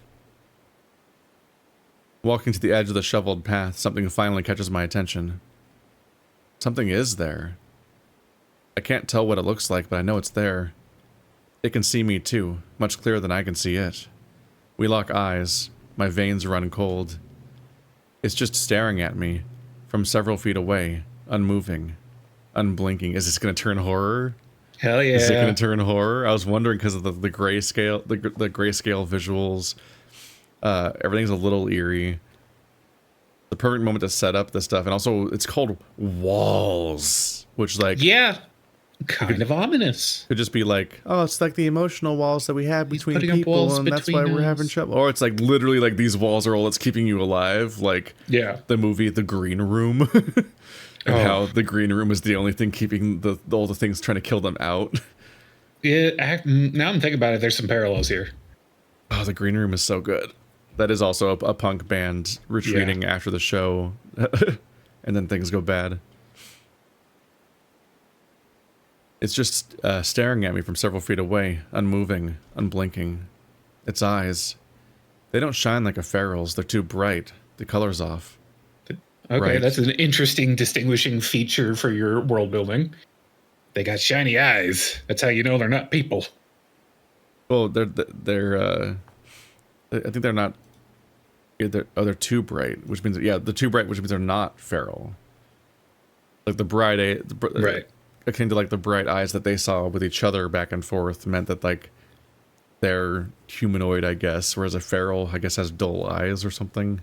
Walking to the edge of the shoveled path, something finally catches my attention. Something is there. I can't tell what it looks like, but I know it's there. It can see me too, much clearer than I can see it. We lock eyes. My veins run cold. It's just staring at me, from several feet away, unmoving, unblinking. Is this going to turn horror? Hell yeah. Is it going to turn horror? I was wondering because of the grayscale, the grayscale visuals. Everything's a little eerie. The perfect moment to set up this stuff, and also it's called walls, which kind of ominous. Could just be like, oh, it's like the emotional walls that we have between people, and that's why we're having trouble. Or it's like literally like these walls are all that's keeping you alive, like the movie The Green Room. And how the green room is the only thing keeping all the things trying to kill them out. Yeah, now I'm thinking about it, there's some parallels here. Oh, the green room is so good. That is also a punk band retreating after the show, and then things go bad. It's just staring at me from several feet away, unmoving, unblinking. Its eyes, they don't shine like a feral's. They're too bright. The color's off. Okay, right. That's an interesting distinguishing feature for your world building. They got shiny eyes. That's how you know they're not people. Well, they're I think they're not. They're too bright, which means they're too bright, which means they're not feral. Like the bright, right? Akin to like the bright eyes that they saw with each other back and forth meant that like they're humanoid, I guess, whereas a feral, I guess, has dull eyes or something.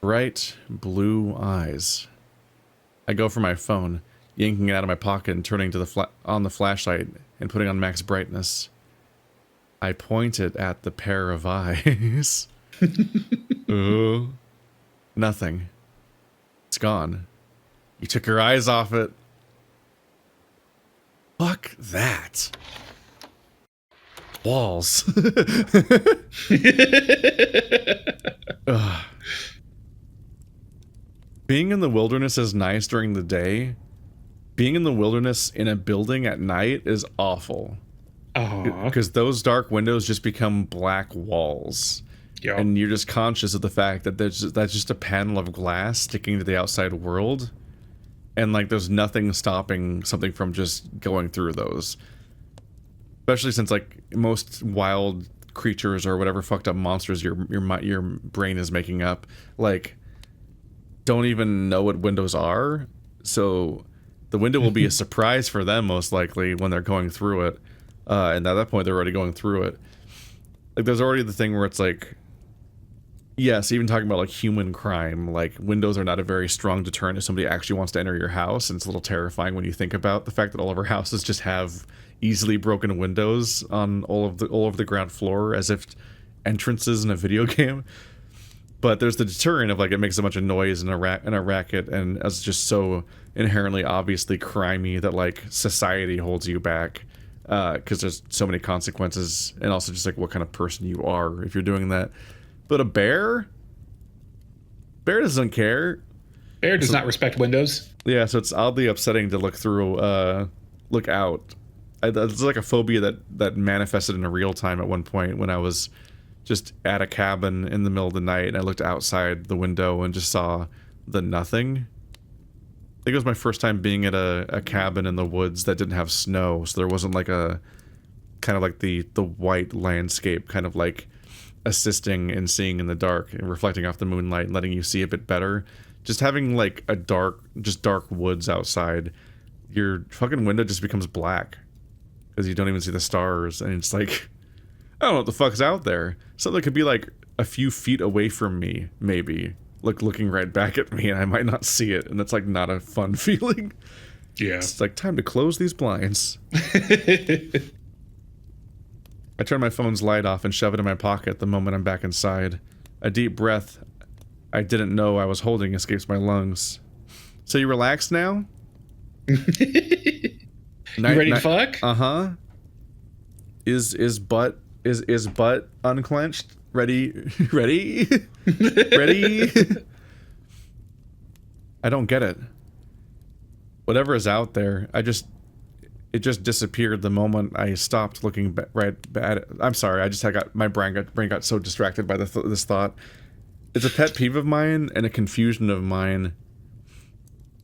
Bright blue eyes. I go for my phone, yanking it out of my pocket and turning to the flashlight and putting on max brightness. I point it at the pair of eyes. Nothing. It's gone. You took your eyes off it. Fuck that. Walls. Being in the wilderness is nice during the day. Being in the wilderness in a building at night is awful. Because those dark windows just become black walls. Yep. And you're just conscious of the fact that that's just a panel of glass sticking to the outside world. And like there's nothing stopping something from just going through those. Especially since like most wild creatures or whatever fucked up monsters your brain is making up, like, don't even know what windows are. So the window will be a surprise for them most likely when they're going through it. And at that point they're already going through it. Like there's already the thing where it's like, yes, even talking about like human crime, like windows are not a very strong deterrent if somebody actually wants to enter your house, and it's a little terrifying when you think about the fact that all of our houses just have easily broken windows on all over the ground floor as if entrances in a video game. But there's the deterrent of like it makes a bunch of noise and a racket, and it's just so inherently obviously crimey that like society holds you back because there's so many consequences, and also just like what kind of person you are if you're doing that. But a bear doesn't care. Bear does not respect windows. Yeah, so it's oddly upsetting to look out. It's like a phobia that manifested in a real time at one point when I was just at a cabin in the middle of the night and I looked outside the window and just saw the nothing. I think it was my first time being at a cabin in the woods that didn't have snow, so there wasn't like a kind of like the white landscape kind of like assisting in seeing in the dark and reflecting off the moonlight and letting you see a bit better. Just having like a dark woods outside, your fucking window just becomes black because you don't even see the stars, and it's like, I don't know what the fuck's out there. Something could be like a few feet away from me, maybe, looking right back at me, and I might not see it, and that's like not a fun feeling. Yeah. It's like time to close these blinds. I turn my phone's light off and shove it in my pocket the moment I'm back inside. A deep breath I didn't know I was holding escapes my lungs. So you relaxed now? You ready to fuck? Uh-huh. Is butt unclenched? Ready? Ready? Ready? I don't get it. Whatever is out there, it just disappeared the moment I stopped looking right at it. I'm sorry, my brain got so distracted by this thought. It's a pet peeve of mine and a confusion of mine.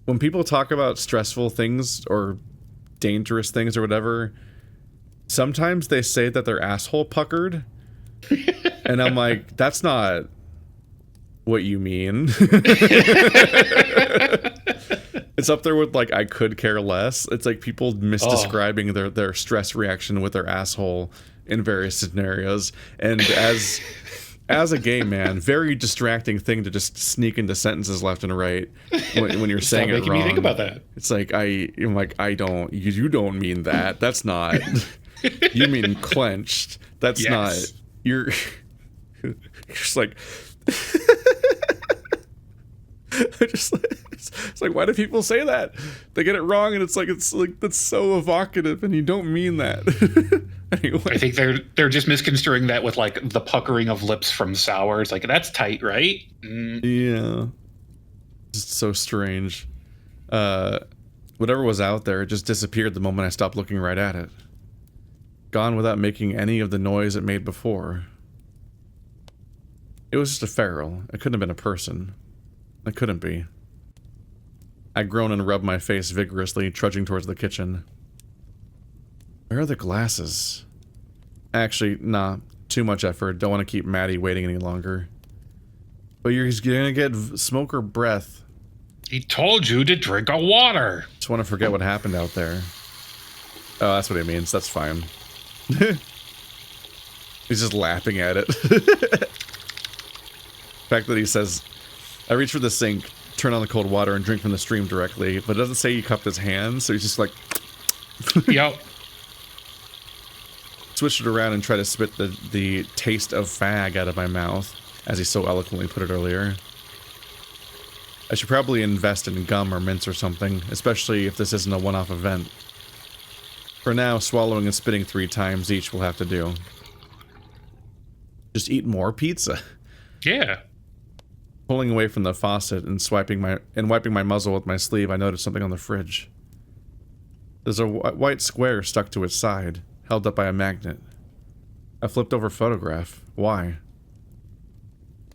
When people talk about stressful things or dangerous things or whatever, sometimes they say that their asshole puckered. And I'm like, that's not what you mean. It's up there with like, I could care less. It's like people misdescribing their stress reaction with their asshole in various scenarios. And as a gay man, very distracting thing to just sneak into sentences left and right when you're saying it wrong. Stop making me think about that. It's like you don't mean that. That's not. You mean clenched. That's not. You're just like. It's like, why do people say that? They get it wrong, and it's like that's so evocative, and you don't mean that. Anyway. I think they're just misconstruing that with like the puckering of lips from sour. It's like, that's tight, right? Yeah. Just so strange. Whatever was out there, it just disappeared the moment I stopped looking right at it. Gone without making any of the noise it made before. It was just a feral. It couldn't have been a person. It couldn't be. I groan and rub my face vigorously, trudging towards the kitchen. Where are the glasses? Actually, nah. Too much effort. Don't want to keep Matty waiting any longer. But he's gonna get smoke or breath. He told you to drink a water. Just want to forget what happened out there. Oh, that's what he means. That's fine. He's just laughing at it. The fact that he says, I reach for the sink, turn on the cold water, and drink from the stream directly, but it doesn't say he cupped his hands, so he's just like... Yep. Switch it around and try to spit the taste of fag out of my mouth, as he so eloquently put it earlier. I should probably invest in gum or mints or something, especially if this isn't a one-off event. For now, swallowing and spitting 3 times each will have to do. Just eat more pizza. Yeah. Pulling away from the faucet and wiping my muzzle with my sleeve, I noticed something on the fridge. There's a white square stuck to its side, held up by a magnet. I flipped over a photograph. Why?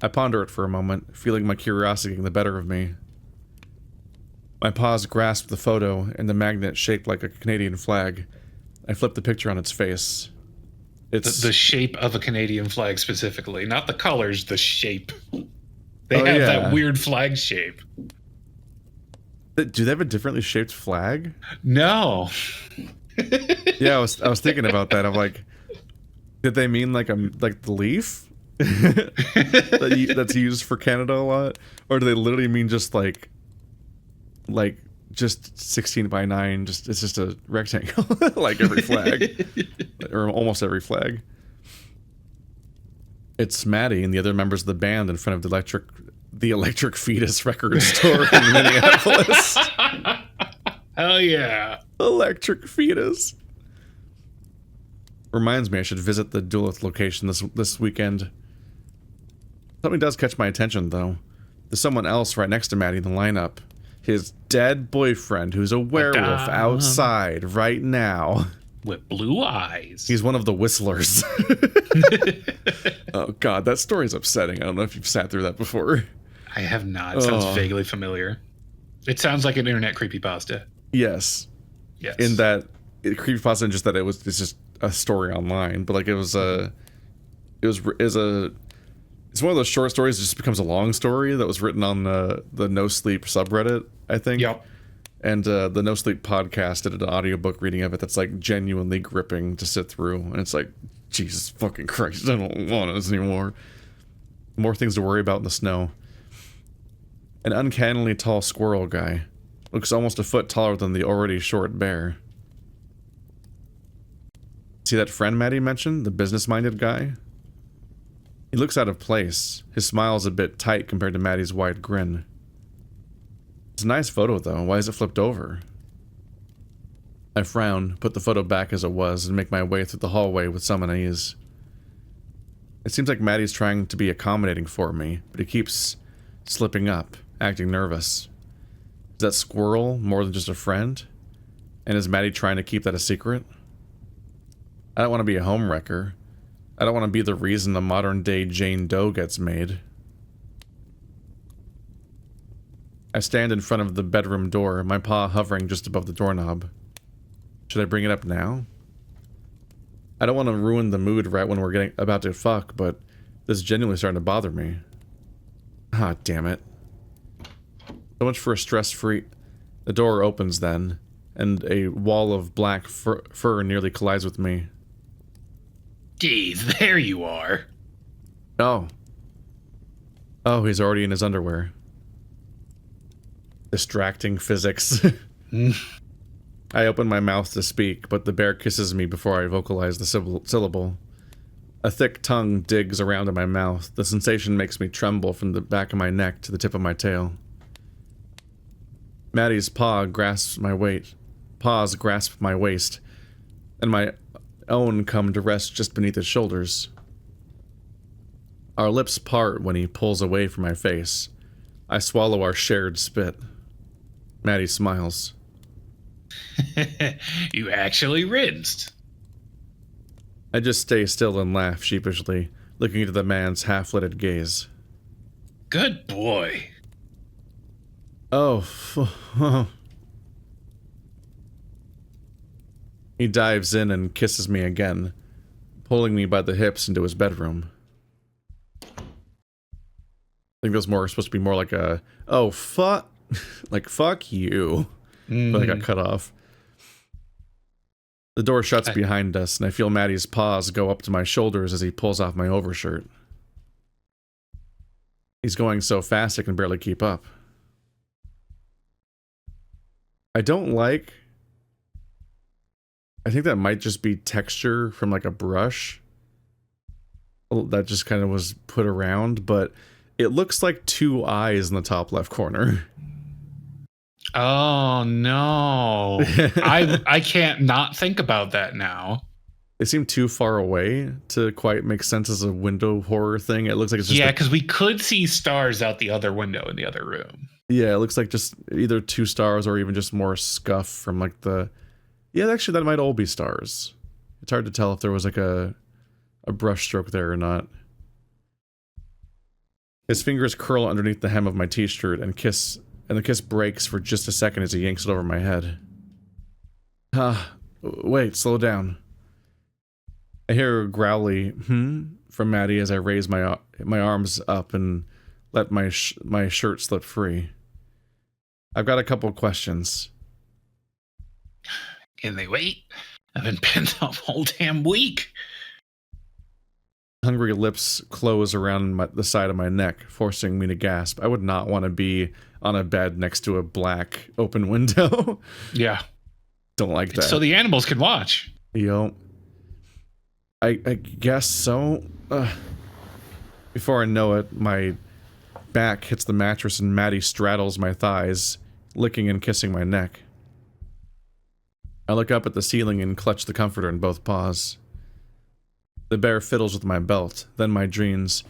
I ponder it for a moment, feeling my curiosity getting the better of me. My paws grasped the photo, and the magnet shaped like a Canadian flag. I flipped the picture on its face. It's the shape of a Canadian flag specifically, not the colors, the shape. They have that weird flag shape. Do they have a differently shaped flag? No. Yeah, I was thinking about that. I'm like, did they mean like the leaf that's used for Canada a lot, or do they literally mean just like just 16 by 9? It's just a rectangle, like every flag, or almost every flag. It's Matty and the other members of the band in front of the Electric Fetus record store in Minneapolis. Hell yeah. Electric Fetus. Reminds me I should visit the Duluth location this weekend. Something does catch my attention, though. There's someone else right next to Matty in the lineup. His dead boyfriend, who's a werewolf outside right now. With blue eyes. He's one of the whistlers. Oh, God, that story's upsetting. I don't know if you've sat through that before. I have not. It sounds vaguely familiar. It sounds like an internet creepypasta. Yes. Yes. In that, creepypasta, just that it's just a story online, but like it's one of those short stories that just becomes a long story that was written on the No Sleep subreddit, I think. Yep. And the No Sleep podcast did an audiobook reading of it that's like genuinely gripping to sit through, and it's like, Jesus fucking Christ, I don't want this anymore. More things to worry about in the snow. An uncannily tall squirrel guy. Looks almost a foot taller than the already short bear. See that friend Matty mentioned? The business-minded guy? He looks out of place. His smile's a bit tight compared to Matty's wide grin. It's a nice photo, though. Why is it flipped over? I frown, put the photo back as it was, and make my way through the hallway with some unease. It seems like Matty's trying to be accommodating for me, but he keeps slipping up, acting nervous. Is that squirrel more than just a friend? And is Matty trying to keep that a secret? I don't want to be a homewrecker. I don't want to be the reason the modern-day Jane Doe gets made. I stand in front of the bedroom door, my paw hovering just above the doorknob. Should I bring it up now? I don't want to ruin the mood right when we're about to fuck, but this is genuinely starting to bother me. Ah, damn it. So much for a stress-free... The door opens then, and a wall of black fur nearly collides with me. Jeez, there you are. Oh. Oh, he's already in his underwear. Distracting physics. I open my mouth to speak, but the bear kisses me before I vocalize the syllable. A thick tongue digs around in my mouth. The sensation makes me tremble from the back of my neck to the tip of my tail. Maddie's paws grasp my waist, and my own come to rest just beneath his shoulders. Our lips part when he pulls away from my face. I swallow our shared spit. Maddie smiles. You actually rinsed. I just stay still and laugh sheepishly, looking into the man's half-lidded gaze. Good boy. Oh. He dives in and kisses me again, pulling me by the hips into his bedroom. I think that was supposed to be more like a, oh, fuck, like, fuck you. But I got cut off. The door shuts behind us, and I feel Maddie's paws go up to my shoulders as he pulls off my overshirt. He's going so fast I can barely keep up. I think that might just be texture from like a brush that just kind of was put around, but it looks like 2 eyes in the top left corner. Oh no. I can't not think about that now. They seem too far away to quite make sense as a window horror thing. It looks like it's just because we could see stars out the other window in the other room. Yeah, it looks like just either 2 stars or even just more scuff from like the... Yeah, actually that might all be stars. It's hard to tell if there was like a brush stroke there or not. His fingers curl underneath the hem of my t-shirt and the kiss breaks for just a second as he yanks it over my head. Wait, slow down. I hear a growly, from Maddie as I raise my arms up and let my shirt slip free. I've got a couple questions. Can they wait? I've been pent up all damn week. Hungry lips close around the side of my neck, forcing me to gasp. I would not want to be on a bed next to a black open window. Yeah. Don't like that. So the animals can watch. Yo. I guess so. Before I know it, my back hits the mattress and Maddie straddles my thighs, licking and kissing my neck. I look up at the ceiling and clutch the comforter in both paws. The bear fiddles with my belt, then my dreams.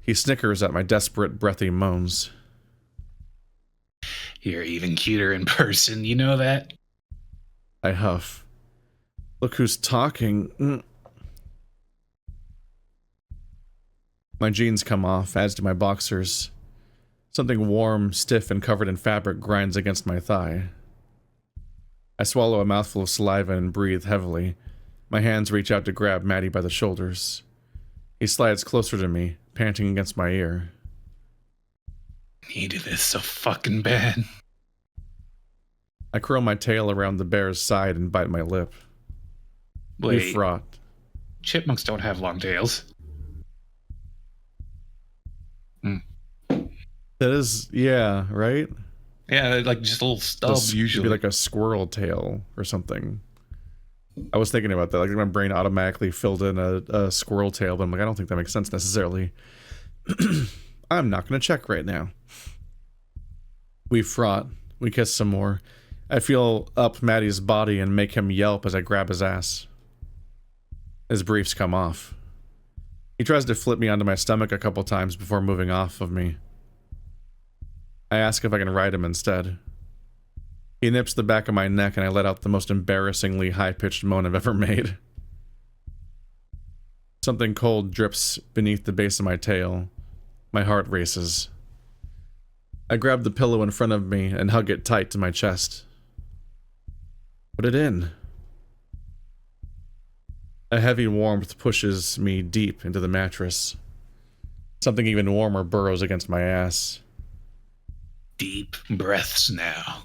He snickers at my desperate, breathy moans. You're even cuter in person, you know that? I huff. Look who's talking. My jeans come off, as do my boxers. Something warm, stiff, and covered in fabric grinds against my thigh. I swallow a mouthful of saliva and breathe heavily. My hands reach out to grab Matty by the shoulders. He slides closer to me, panting against my ear. Needed this so fucking bad. I curl my tail around the bear's side and bite my lip. Wait, we fraught. Chipmunks don't have long tails. That is, yeah, right? Yeah, like just a little stub usually. It'd be like a squirrel tail or something. I was thinking about that. Like my brain automatically filled in a squirrel tail, but I'm like, I don't think that makes sense necessarily. I'm not going to check right now. We fraught. We kiss some more. I feel up Maddie's body and make him yelp as I grab his ass. His briefs come off. He tries to flip me onto my stomach a couple times before moving off of me. I ask if I can ride him instead. He nips the back of my neck and I let out the most embarrassingly high-pitched moan I've ever made. Something cold drips beneath the base of my tail. My heart races. I grab the pillow in front of me and hug it tight to my chest. Put it in. A heavy warmth pushes me deep into the mattress. Something even warmer burrows against my ass. Deep breaths now.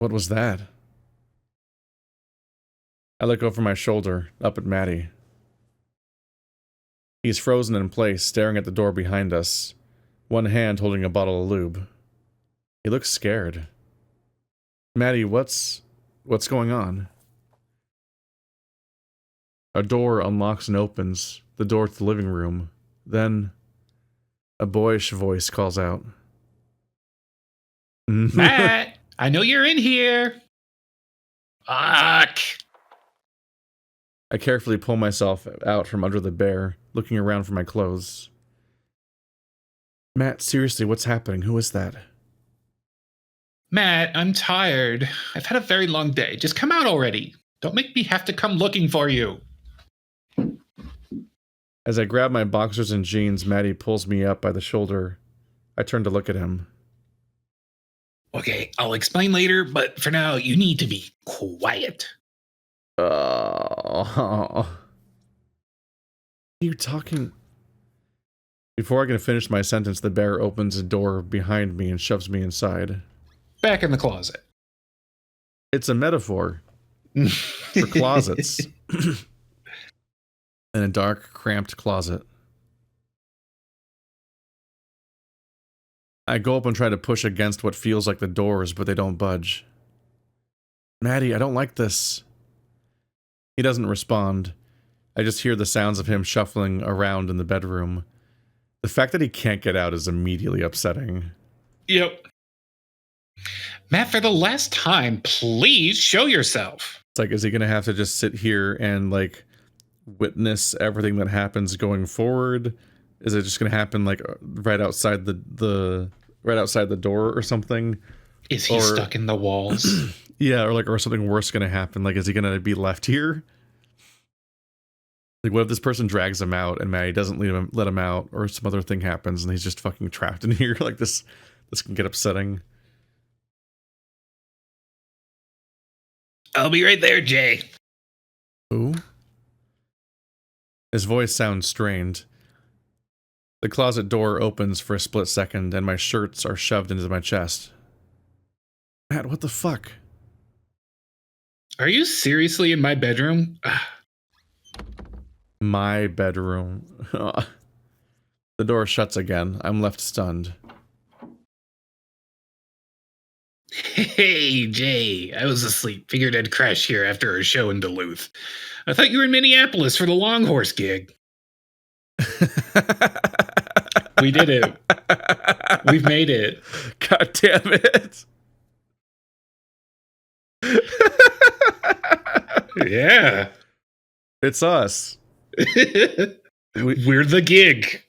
What was that? I look over my shoulder, up at Matty. He's frozen in place, staring at the door behind us, one hand holding a bottle of lube. He looks scared. Matty, what's going on? A door unlocks and opens, the door to the living room. Then, A boyish voice calls out. Matt, I know you're in here. Fuck. I carefully pull myself out from under the bear, looking around for my clothes. Matt, seriously, what's happening? Who is that? Matt, I'm tired. I've had a very long day. Just come out already. Don't make me have to come looking for you. As I grab my boxers and jeans, Matty pulls me up by the shoulder. I turn to look at him. Okay, I'll explain later, but for now, you need to be quiet. Are you talking? Before I can finish my sentence, the bear opens a door behind me and shoves me inside. Back in the closet. It's a metaphor for closets. In a dark, cramped closet. I go up and try to push against what feels like the doors, but they don't budge. Matty, I don't like this. He doesn't respond. I just hear the sounds of him shuffling around in the bedroom. The fact that he can't get out is immediately upsetting. Yep. Matt, for the last time, please show yourself. It's like, is he gonna have to just sit here and, like, witness everything that happens going forward? Is it just gonna happen, like, right outside the door or something? Is he stuck in the walls? Yeah, or something worse gonna happen. Like, is he gonna be left here? Like, what if this person drags him out and Matty doesn't let him out, or some other thing happens and he's just fucking trapped in here? Like, this can get upsetting. I'll be right there, Jay. Who? His voice sounds strained. The closet door opens for a split second, and my shirts are shoved into my chest. Matt, what the fuck? Are you seriously in my bedroom? My bedroom. The door shuts again. I'm left stunned. Hey, Jay. I was asleep. Figured I'd crash here after a show in Duluth. I thought you were in Minneapolis for the Long Horse gig. We did it. We've made it. God damn it. Yeah. It's us. We're the gig.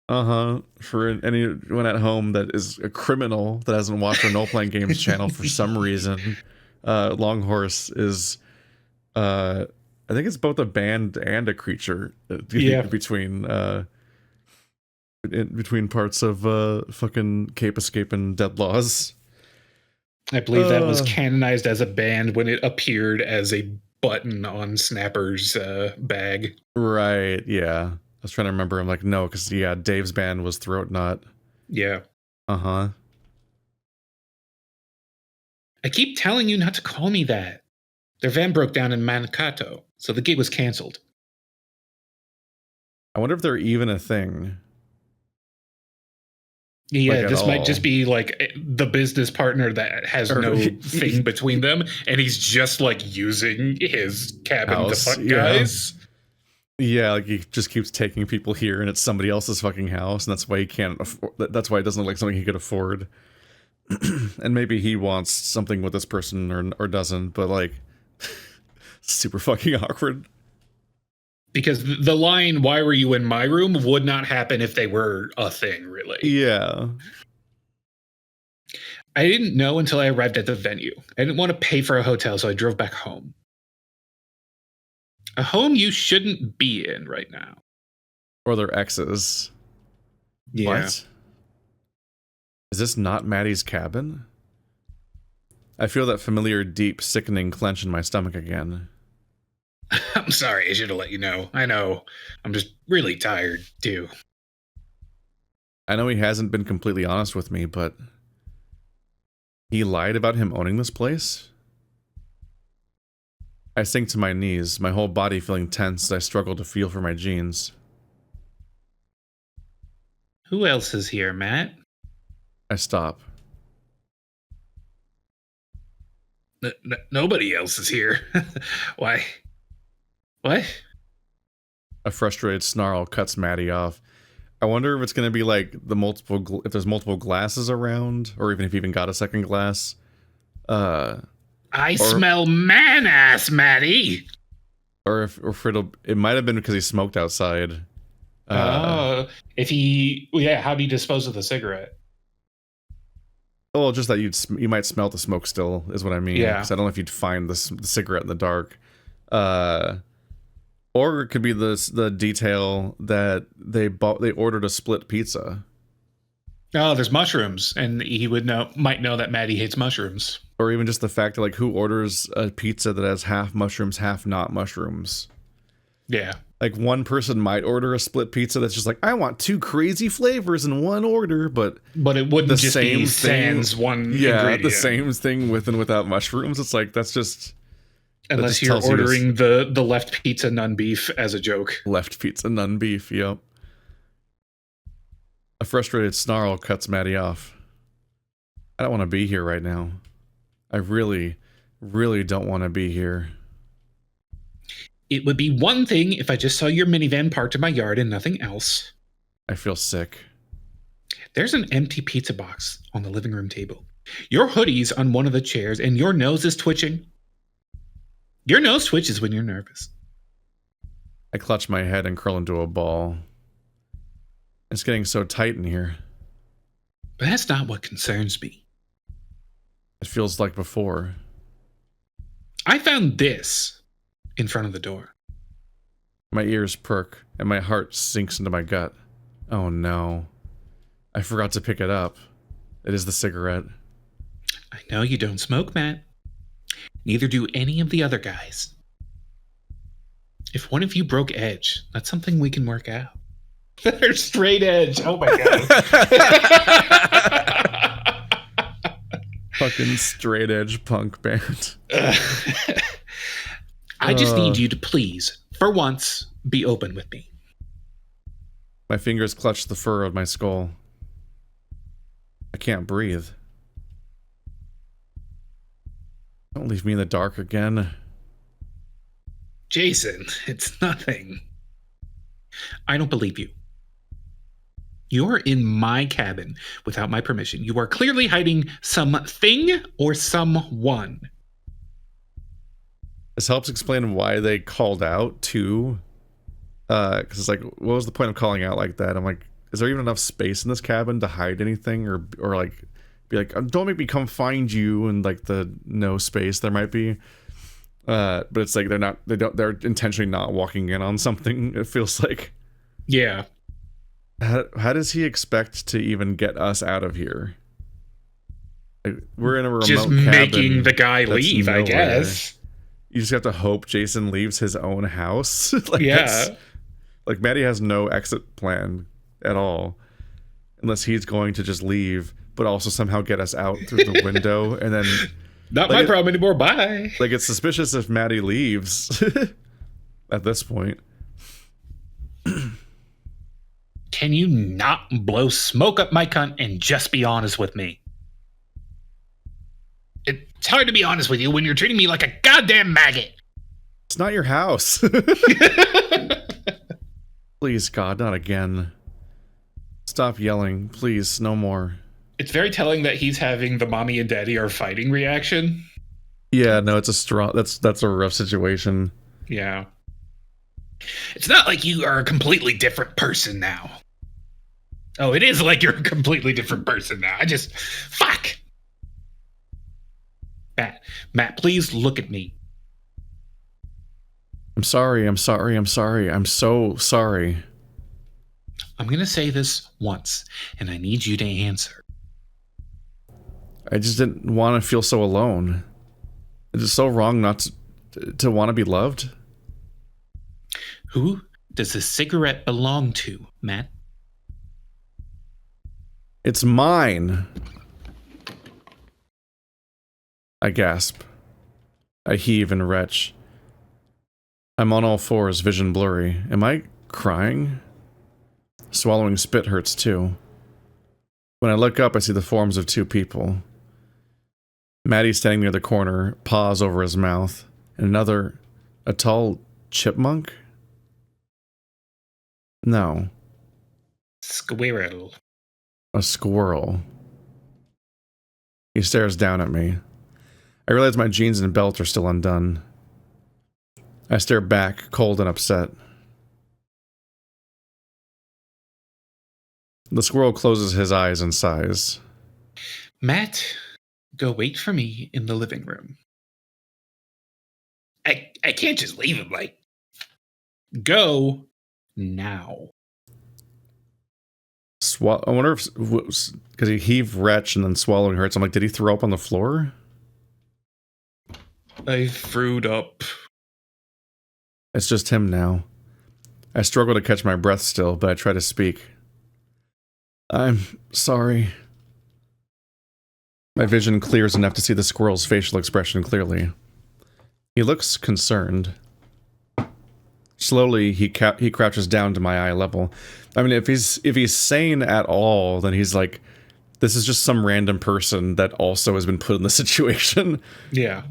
For anyone at home that is a criminal that hasn't watched our No Playing Games channel for some reason, Long Horse is, I think it's both a band and a creature. Between parts of fucking Cape Escape and Dead Laws. I believe that was canonized as a band when it appeared as a button on Snapper's bag. Right, yeah. I was trying to remember. I'm like, no, because, yeah, Dave's band was Throat Knot. Yeah. I keep telling you not to call me that. Their van broke down in Mankato, so the gig was canceled. I wonder if they're even a thing. Yeah, like this might just be like the business partner that has no thing between them, and he's just like using his cabin to fuck guys. Yeah, like he just keeps taking people here, and it's somebody else's fucking house, and that's why he can't afford. That's why it doesn't look like something he could afford. And maybe he wants something with this person or doesn't, but like, super fucking awkward. Because the line, "Why were you in my room?" would not happen if they were a thing, really. Yeah. I didn't know until I arrived at the venue. I didn't want to pay for a hotel, so I drove back home. A home you shouldn't be in right now. Or their exes. Yeah. What? Is this not Matty's cabin? I feel that familiar, deep, sickening clench in my stomach again. I'm sorry, I should have let you know. I know. I'm just really tired, too. I know he hasn't been completely honest with me, but he lied about him owning this place? I sink to my knees, my whole body feeling tense as I struggle to feel for my jeans. Who else is here, Matt? I stop. Nobody else is here. Why? What? A frustrated snarl cuts Matty off. I wonder if it's going to be like the multiple, if there's multiple glasses around, or even if you even got a second glass. I smell man ass, Matty. Or if it might have been because he smoked outside. How'd he dispose of the cigarette? Well, just that you might smell the smoke still is what I mean. Yeah. Because I don't know if you'd find the cigarette in the dark. Or it could be the detail that they ordered a split pizza. Oh, there's mushrooms, and he might know that Matty hates mushrooms. Or even just the fact that, like, who orders a pizza that has half mushrooms, half not mushrooms? Yeah. Like, one person might order a split pizza that's just like, I want 2 crazy flavors in one order, but it wouldn't just be sans one ingredient. The same thing with and without mushrooms. It's like, that's just... Unless you're ordering the left pizza none beef as a joke. Left pizza none beef, yep. A frustrated snarl cuts Matty off. I don't want to be here right now. I really, really don't want to be here. It would be one thing if I just saw your minivan parked in my yard and nothing else. I feel sick. There's an empty pizza box on the living room table. Your hoodie's on one of the chairs and your nose is twitching. Your nose twitches when you're nervous. I clutch my head and curl into a ball. It's getting so tight in here. But that's not what concerns me. It feels like before. I found this in front of the door. My ears perk and my heart sinks into my gut. Oh no. I forgot to pick it up. It is the cigarette. I know you don't smoke, Matt. Neither do any of the other guys. If one of you broke edge, that's something we can work out. They're straight edge. Oh my god. Fucking straight edge punk band. I just need you to please, for once, be open with me. My fingers clutch the fur of my skull. I can't breathe. Don't leave me in the dark again. Jason, it's nothing. I don't believe you. You're in my cabin without my permission. You are clearly hiding something or someone. This helps explain why they called out too. Because it's like, what was the point of calling out like that? I'm like, is there even enough space in this cabin to hide anything, or like be like, don't make me come find you, and like the no space there might be. But it's like they're intentionally not walking in on something. It feels like. Yeah. How does he expect to even get us out of here? Like, we're in a remote just cabin making the guy leave, I guess. You just have to hope Jason leaves his own house. Like, yeah. Like, Matty has no exit plan at all. Unless he's going to just leave, but also somehow get us out through the window, and then... Not my problem anymore, bye! Like, it's suspicious if Matty leaves at this point. Can you not blow smoke up my cunt and just be honest with me? It's hard to be honest with you when you're treating me like a goddamn maggot. It's not your house. Please, God, not again. Stop yelling. Please, no more. It's very telling that he's having the mommy and daddy are fighting reaction. Yeah, no, it's a strong... That's a rough situation. Yeah. It's not like you are a completely different person now. Oh, it is like you're a completely different person now. Fuck! Matt, please look at me. I'm sorry, I'm sorry, I'm sorry. I'm so sorry. I'm gonna say this once, and I need you to answer. I just didn't want to feel so alone. It's just so wrong not to want to be loved. Who does the cigarette belong to, Matt? It's mine. I gasp. I heave and retch. I'm on all fours, vision blurry. Am I crying? Swallowing spit hurts too. When I look up, I see the forms of 2 people. Matty standing near the corner, paws over his mouth, and another, a tall chipmunk? No. Squirrel. A squirrel. He stares down at me. I realize my jeans and belt are still undone. I stare back, cold and upset. The squirrel closes his eyes and sighs. Matt, go wait for me in the living room. I can't just leave him like. Go now. I wonder if, because he heaved retch and then swallowing hurts. I'm like, did he throw up on the floor? I threwed up. It's just him now. I struggle to catch my breath still, but I try to speak. I'm sorry. My vision clears enough to see the squirrel's facial expression clearly. He looks concerned. Slowly, he crouches down to my eye level. I mean, if he's sane at all, then he's like, this is just some random person that also has been put in the situation. Yeah.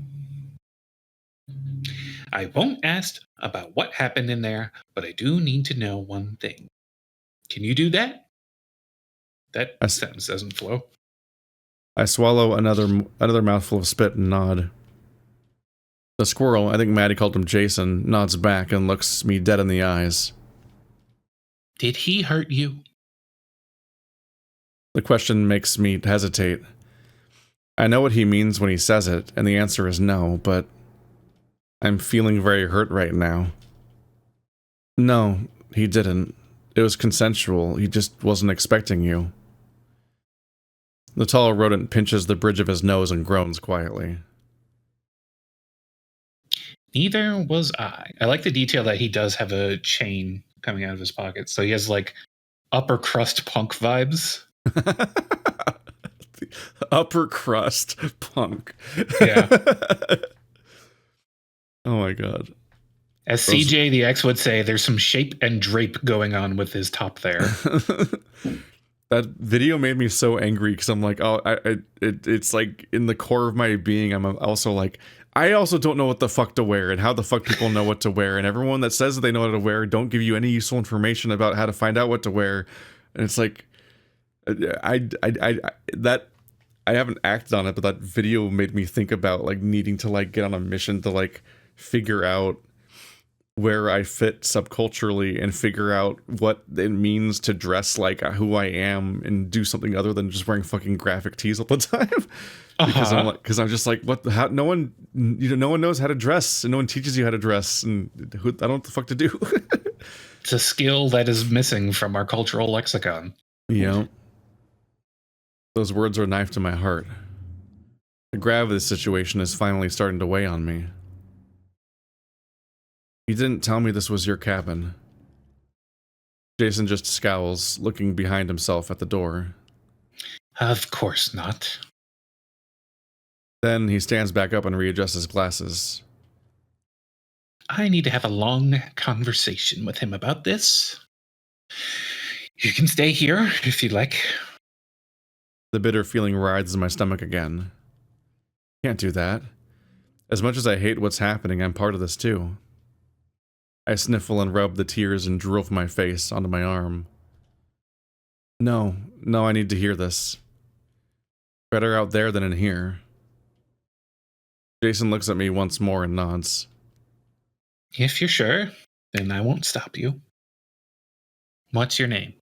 I won't ask about what happened in there, but I do need to know one thing. Can you do that? That sentence doesn't flow. I swallow another mouthful of spit and nod. The squirrel, I think Matty called him Jason, nods back and looks me dead in the eyes. Did he hurt you? The question makes me hesitate. I know what he means when he says it, and the answer is no, but I'm feeling very hurt right now. No, he didn't. It was consensual. He just wasn't expecting you. The tall rodent pinches the bridge of his nose and groans quietly. Neither was I. I like the detail that he does have a chain coming out of his pocket. So he has like upper crust punk vibes. Upper crust punk. Yeah. Oh my god. As CJ the X would say, there's some shape and drape going on with his top there. That video made me so angry because I'm like, oh, it's like in the core of my being, I'm also like, I also don't know what the fuck to wear and how the fuck people know what to wear, and everyone that says that they know what to wear don't give you any useful information about how to find out what to wear, and it's like, I haven't acted on it, but that video made me think about like needing to like get on a mission to like figure out where I fit subculturally and figure out what it means to dress like who I am and do something other than just wearing fucking graphic tees all the time. Because I'm just like, what? How? No one knows how to dress, and no one teaches you how to dress, and I don't know what the fuck to do. It's a skill that is missing from our cultural lexicon. Yeah. Those words are a knife to my heart. The gravity of this situation is finally starting to weigh on me. You didn't tell me this was your cabin. Jason just scowls, looking behind himself at the door. Of course not. Then he stands back up and readjusts his glasses. I need to have a long conversation with him about this. You can stay here if you'd like. The bitter feeling rides in my stomach again. Can't do that. As much as I hate what's happening, I'm part of this too. I sniffle and rub the tears and drool from my face onto my arm. No, I need to hear this. Better out there than in here. Jason looks at me once more and nods. If you're sure, then I won't stop you. What's your name?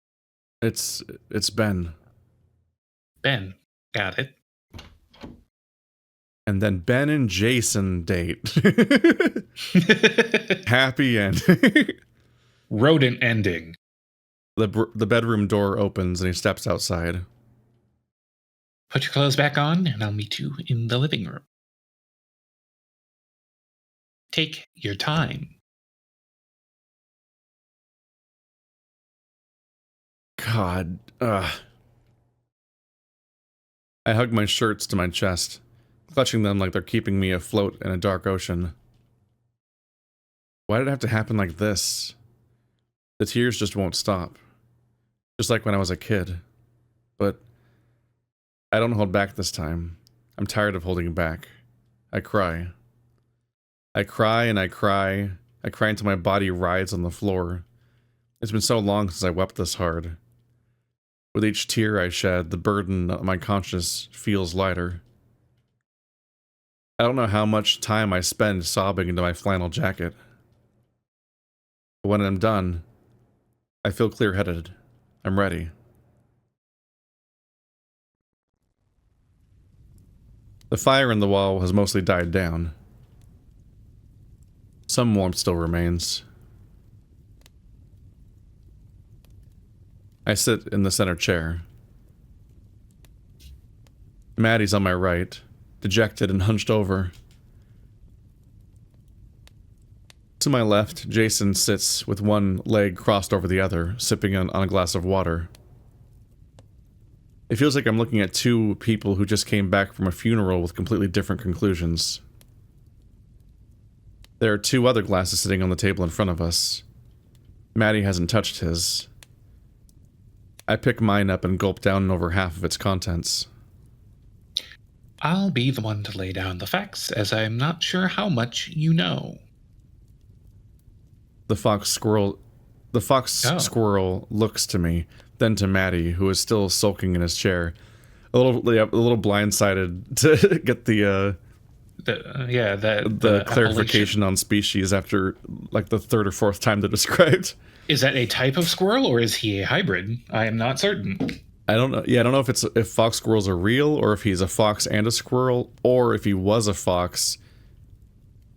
It's Ben. Ben. Got it. And then Ben and Jason date. Happy ending. Rodent ending. The bedroom door opens and he steps outside. Put your clothes back on and I'll meet you in the living room. Take your time. God. I hug my shirts to my chest, clutching them like they're keeping me afloat in a dark ocean. Why did it have to happen like this? The tears just won't stop. Just like when I was a kid. But I don't hold back this time. I'm tired of holding back. I cry. I cry and I cry. I cry until my body writhes on the floor. It's been so long since I wept this hard. With each tear I shed, the burden of my conscience feels lighter. I don't know how much time I spend sobbing into my flannel jacket. But when I'm done, I feel clear-headed. I'm ready. The fire in the wall has mostly died down. Some warmth still remains. I sit in the center chair. Matty's on my right, dejected and hunched over. To my left, Jason sits with one leg crossed over the other, sipping on a glass of water. It feels like I'm looking at two people who just came back from a funeral with completely different conclusions. There are two other glasses sitting on the table in front of us. Matty hasn't touched his. I pick mine up and gulp down over half of its contents. I'll be the one to lay down the facts, as I'm not sure how much you know. The fox squirrel looks to me, then to Matty, who is still sulking in his chair, a little blindsided to get the clarification on species after like the third or fourth time they're described. Is that a type of squirrel, or is he a hybrid? I am not certain. I don't know. Yeah, I don't know if fox squirrels are real, or if he's a fox and a squirrel, or if he was a fox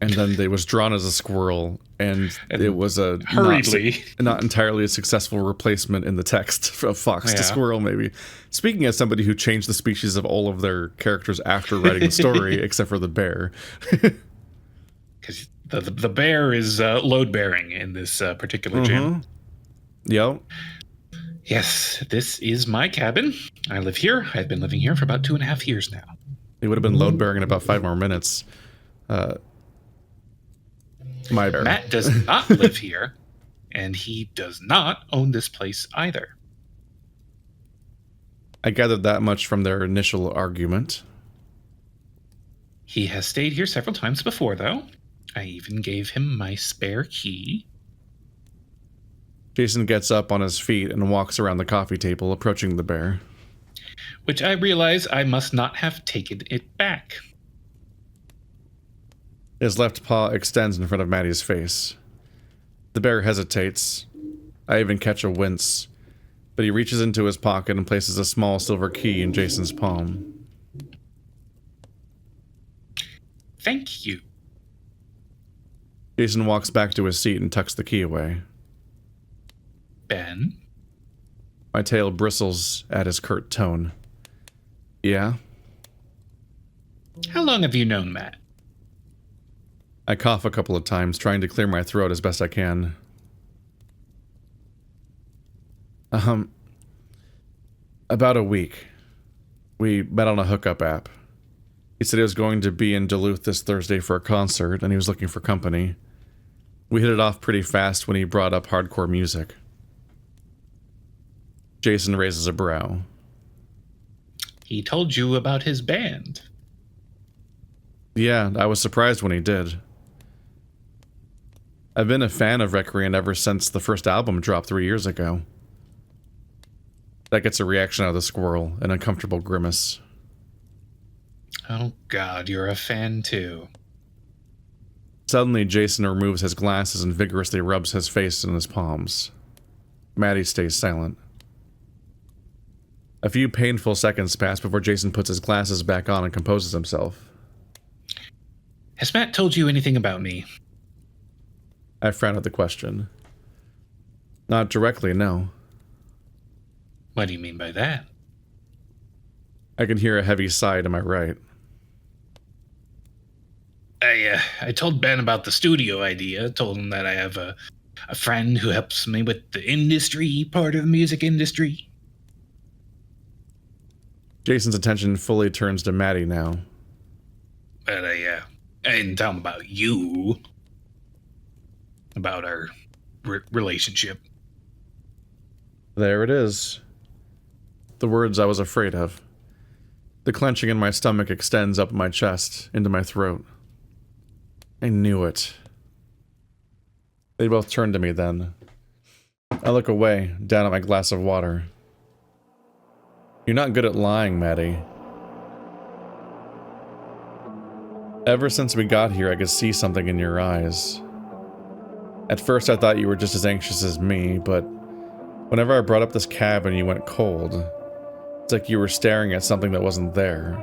and then they was drawn as a squirrel, and it was a hurriedly not entirely a successful replacement in the text of fox to squirrel, maybe. Speaking as somebody who changed the species of all of their characters after writing the story, except for the bear. Because the bear is load-bearing in this particular gym. Yep. Yes, this is my cabin. I live here. I've been living here for about 2.5 years now. It would have been load-bearing in about 5 more minutes. My bear. Matt does not live here, and he does not own this place either. I gathered that much from their initial argument. He has stayed here several times before, though. I even gave him my spare key. Jason gets up on his feet and walks around the coffee table, approaching the bear. Which I realize I must not have taken it back. His left paw extends in front of Matty's face. The bear hesitates. I even catch a wince, but he reaches into his pocket and places a small silver key in Jason's palm. Thank you. Jason walks back to his seat and tucks the key away. Ben? My tail bristles at his curt tone. Yeah? How long have you known Matt? I cough a couple of times, trying to clear my throat as best I can. About a week. We met on a hookup app. He said he was going to be in Duluth this Thursday for a concert, and he was looking for company. We hit it off pretty fast when he brought up hardcore music. Jason raises a brow. He told you about his band. Yeah, I was surprised when he did. I've been a fan of Recreant ever since the first album dropped 3 years ago. That gets a reaction out of the squirrel, an uncomfortable grimace. Oh God, you're a fan too. Suddenly, Jason removes his glasses and vigorously rubs his face in his palms. Matty stays silent. A few painful seconds pass before Jason puts his glasses back on and composes himself. Has Matt told you anything about me? I frown at the question. Not directly, no. What do you mean by that? I can hear a heavy sigh to my right. I told Ben about the studio idea. Told him that I have a friend who helps me with the industry, part of the music industry. Jason's attention fully turns to Matty now. But I didn't tell him about you. About our relationship. There it is. The words I was afraid of. The clenching in my stomach extends up my chest, into my throat. I knew it. They both turn to me then. I look away, down at my glass of water. You're not good at lying, Matty. Ever since we got here, I could see something in your eyes. At first, I thought you were just as anxious as me, but whenever I brought up this cabin, you went cold. It's like you were staring at something that wasn't there.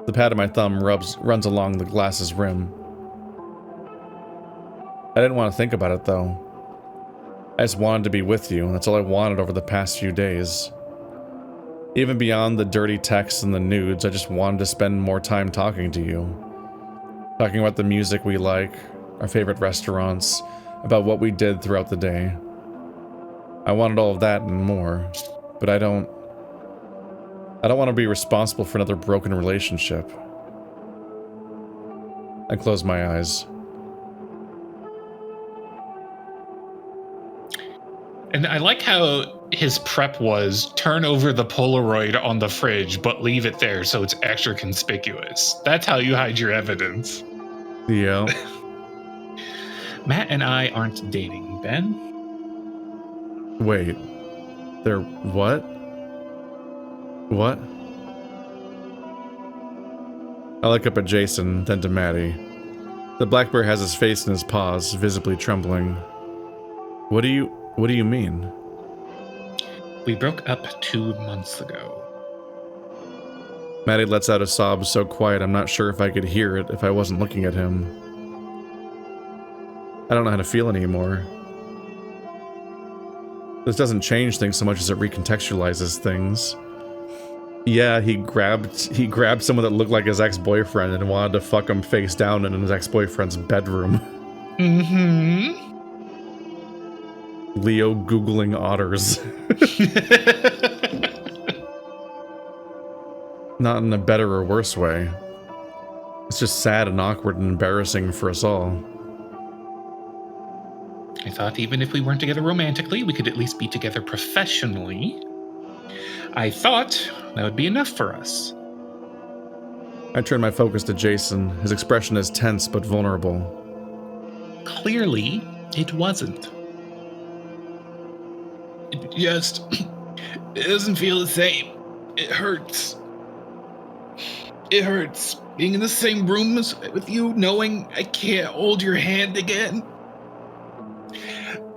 The pad of my thumb runs along the glass's rim. I didn't want to think about it, though. I just wanted to be with you, and that's all I wanted over the past few days. Even beyond the dirty texts and the nudes, I just wanted to spend more time talking to you. Talking about the music we like, our favorite restaurants, about what we did throughout the day. I wanted all of that and more, but I don't want to be responsible for another broken relationship. I closed my eyes. And I like how his prep was turn over the Polaroid on the fridge, but leave it there so it's extra conspicuous. That's how you hide your evidence. Yeah. Matt and I aren't dating, Ben. Wait. They're what? What? I look up at Jason, then to Matty. The black bear has his face in his paws, visibly trembling. What do you mean? We broke up 2 months ago. Matty lets out a sob so quiet I'm not sure if I could hear it if I wasn't looking at him. I don't know how to feel anymore. This doesn't change things so much as it recontextualizes things. Yeah, he grabbed someone that looked like his ex-boyfriend and wanted to fuck him face down in his ex-boyfriend's bedroom. Mm-hmm. Leo Googling otters. Not in a better or worse way. It's just sad and awkward and embarrassing for us all. I thought even if we weren't together romantically, we could at least be together professionally. I thought that would be enough for us. I turn my focus to Jason. His expression is tense but vulnerable. Clearly, it wasn't. It doesn't feel the same. It hurts. It hurts being in the same room with you, knowing I can't hold your hand again.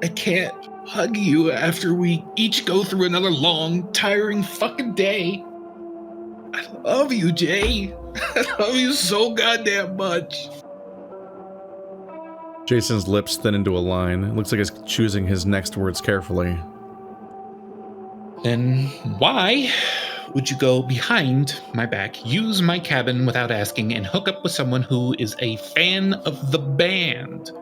I can't hug you after we each go through another long, tiring fucking day. I love you, Jay. I love you so goddamn much. Jason's lips thin into a line. It looks like he's choosing his next words carefully. Then why would you go behind my back, use my cabin without asking, and hook up with someone who is a fan of the band?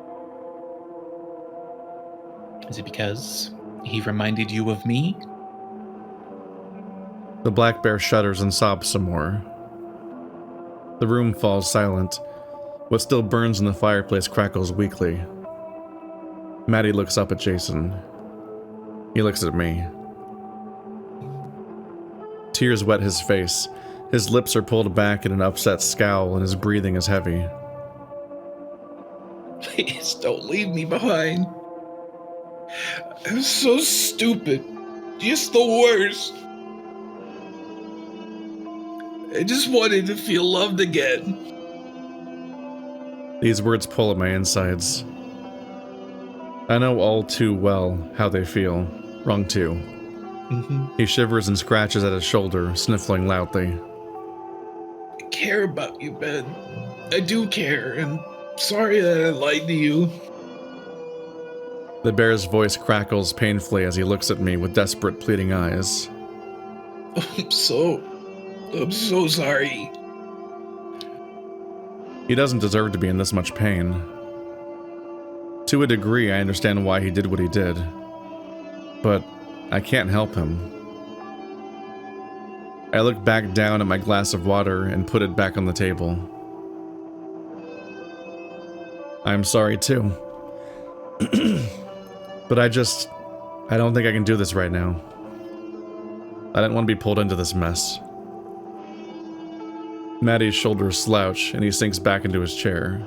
Is it because he reminded you of me? The black bear shudders and sobs some more. The room falls silent. What still burns in the fireplace crackles weakly. Matty looks up at Jason. He looks at me. Tears wet his face. His lips are pulled back in an upset scowl and his breathing is heavy. Please don't leave me behind. I'm so stupid. Just the worst. I just wanted to feel loved again. These words pull at my insides. I know all too well how they feel. Wrong too. Mm-hmm. He shivers and scratches at his shoulder, sniffling loudly. I care about you, Ben. I do care, and sorry that I lied to you. The bear's voice crackles painfully as he looks at me with desperate, pleading eyes. I'm so sorry. He doesn't deserve to be in this much pain. To a degree, I understand why he did what he did. But I can't help him. I look back down at my glass of water and put it back on the table. I'm sorry too. But I don't think I can do this right now. I didn't want to be pulled into this mess. Matty's shoulders slouch and he sinks back into his chair.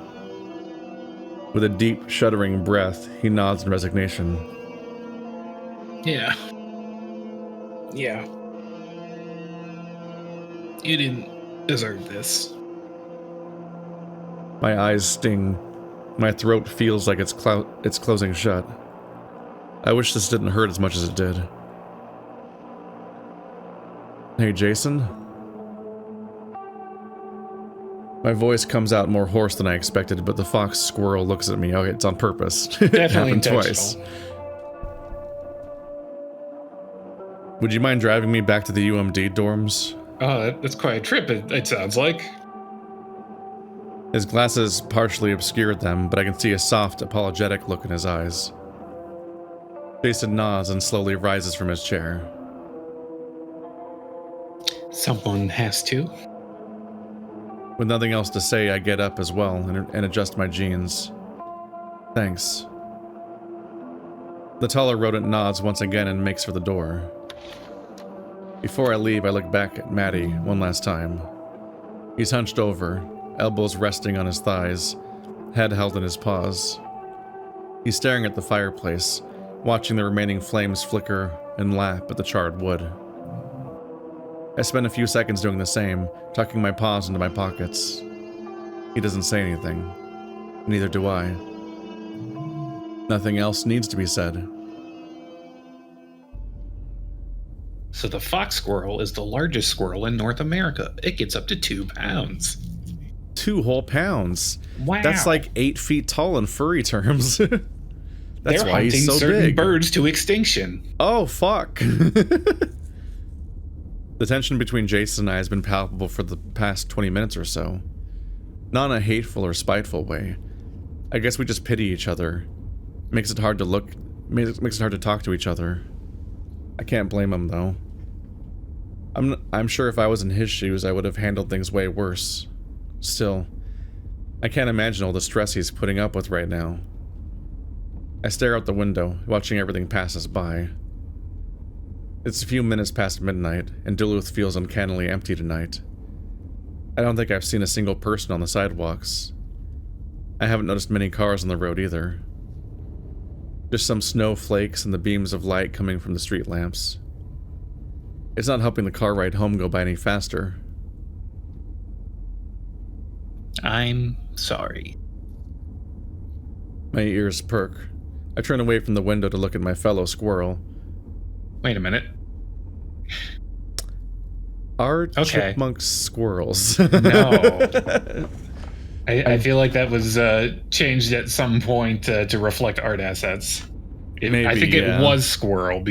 With a deep, shuddering breath, he nods in resignation. Yeah. Yeah. You didn't deserve this. My eyes sting. My throat feels like it's closing shut. I wish this didn't hurt as much as it did. Hey, Jason? My voice comes out more hoarse than I expected, but the fox squirrel looks at me. Okay, it's on purpose. Definitely it happened twice. Would you mind driving me back to the UMD dorms? Oh, that's quite a trip, it sounds like. His glasses partially obscured them, but I can see a soft, apologetic look in his eyes. Jason nods and slowly rises from his chair. Someone has to. With nothing else to say, I get up as well and adjust my jeans. Thanks. The taller rodent nods once again and makes for the door. Before I leave, I look back at Matty one last time. He's hunched over, elbows resting on his thighs, head held in his paws. He's staring at the fireplace, watching the remaining flames flicker and lap at the charred wood. I spend a few seconds doing the same, tucking my paws into my pockets. He doesn't say anything. Neither do I. Nothing else needs to be said. So the fox squirrel is the largest squirrel in North America. It gets up to 2 pounds. 2 whole pounds. Wow. That's like 8 feet tall in furry terms. That's They're why he's hunting so certain big. birds to extinction. Oh, fuck. The tension between Jason and I has been palpable for the past 20 minutes or so. Not in a hateful or spiteful way. I guess we just pity each other. Makes it hard to talk to each other. I can't blame him, though. I'm sure if I was in his shoes, I would have handled things way worse. Still, I can't imagine all the stress he's putting up with right now. I stare out the window, watching everything pass us by. It's a few minutes past midnight, and Duluth feels uncannily empty tonight. I don't think I've seen a single person on the sidewalks. I haven't noticed many cars on the road either. Just some snowflakes and the beams of light coming from the street lamps. It's not helping the car ride home go by any faster. I'm sorry. My ears perk. I turn away from the window to look at my fellow squirrel. Wait a minute. Are chipmunks squirrels? No. I feel like that was changed at some point to reflect art assets. Maybe, I think yeah. it was squirrel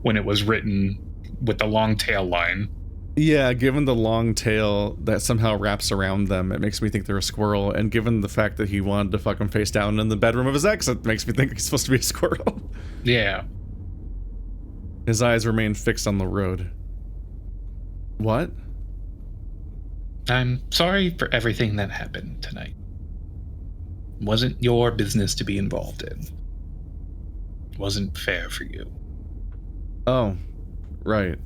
when it was written with the long tail line. Yeah, given the long tail that somehow wraps around them, it makes me think they're a squirrel. And given the fact that he wanted to fuck him face down in the bedroom of his ex, it makes me think he's supposed to be a squirrel. Yeah. His eyes remain fixed on the road. What? I'm sorry for everything that happened tonight. It wasn't your business to be involved in. It wasn't fair for you. Oh, right.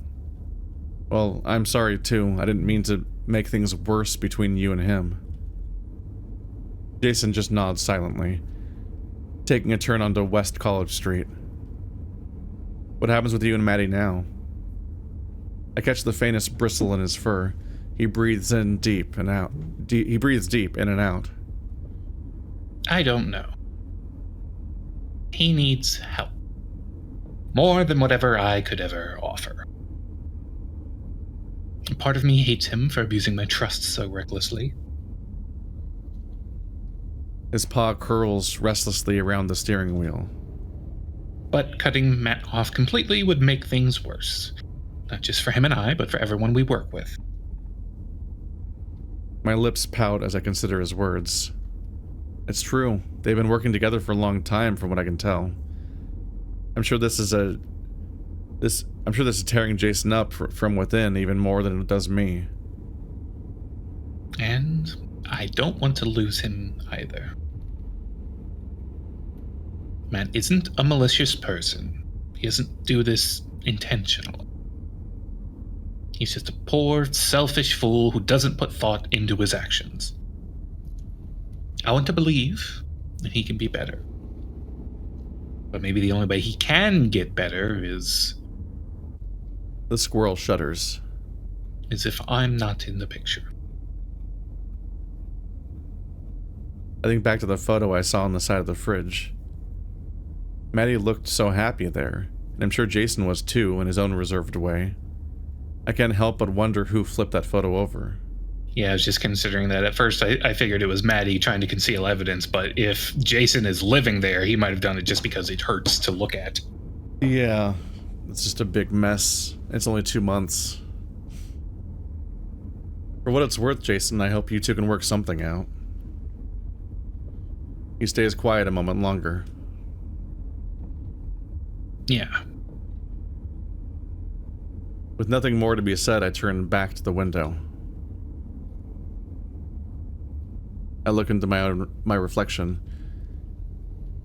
Well, I'm sorry too. I didn't mean to make things worse between you and him. Jason just nods silently, taking a turn onto West College Street. What happens with you and Matty now? I catch the faintest bristle in his fur. He breathes in deep and out. He breathes deep in and out. I don't know. He needs help. More than whatever I could ever offer. Part of me hates him for abusing my trust so recklessly. His paw curls restlessly around the steering wheel. But cutting Matt off completely would make things worse. Not just for him and I, but for everyone we work with. My lips pout as I consider his words. It's true. They've been working together for a long time, from what I can tell. I'm sure this is tearing Jason up from within even more than it does me. And I don't want to lose him either. Matt isn't a malicious person. He doesn't do this intentionally. He's just a poor, selfish fool who doesn't put thought into his actions. I want to believe that he can be better. But maybe the only way he can get better is The squirrel shudders. As if I'm not in the picture. I think back to the photo I saw on the side of the fridge. Matty looked so happy there, and I'm sure Jason was too in his own reserved way. I can't help but wonder who flipped that photo over. Yeah, I was just considering that. At first, I figured it was Matty trying to conceal evidence, but if Jason is living there, he might have done it just because it hurts to look at. Yeah, it's just a big mess. It's only 2 months. For what it's worth, Jason, I hope you two can work something out. He stays quiet a moment longer. Yeah. With nothing more to be said, I turn back to the window. I look into my reflection.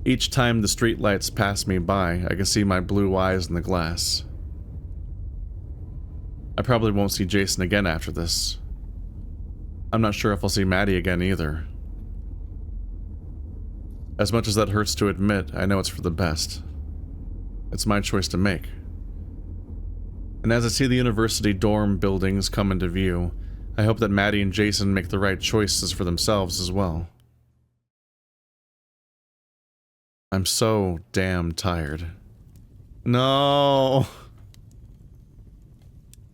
Each time the streetlights pass me by, I can see my blue eyes in the glass. I probably won't see Jason again after this. I'm not sure if I'll see Matty again either. As much as that hurts to admit, I know it's for the best. It's my choice to make. And as I see the university dorm buildings come into view, I hope that Matty and Jason make the right choices for themselves as well. I'm so damn tired. No.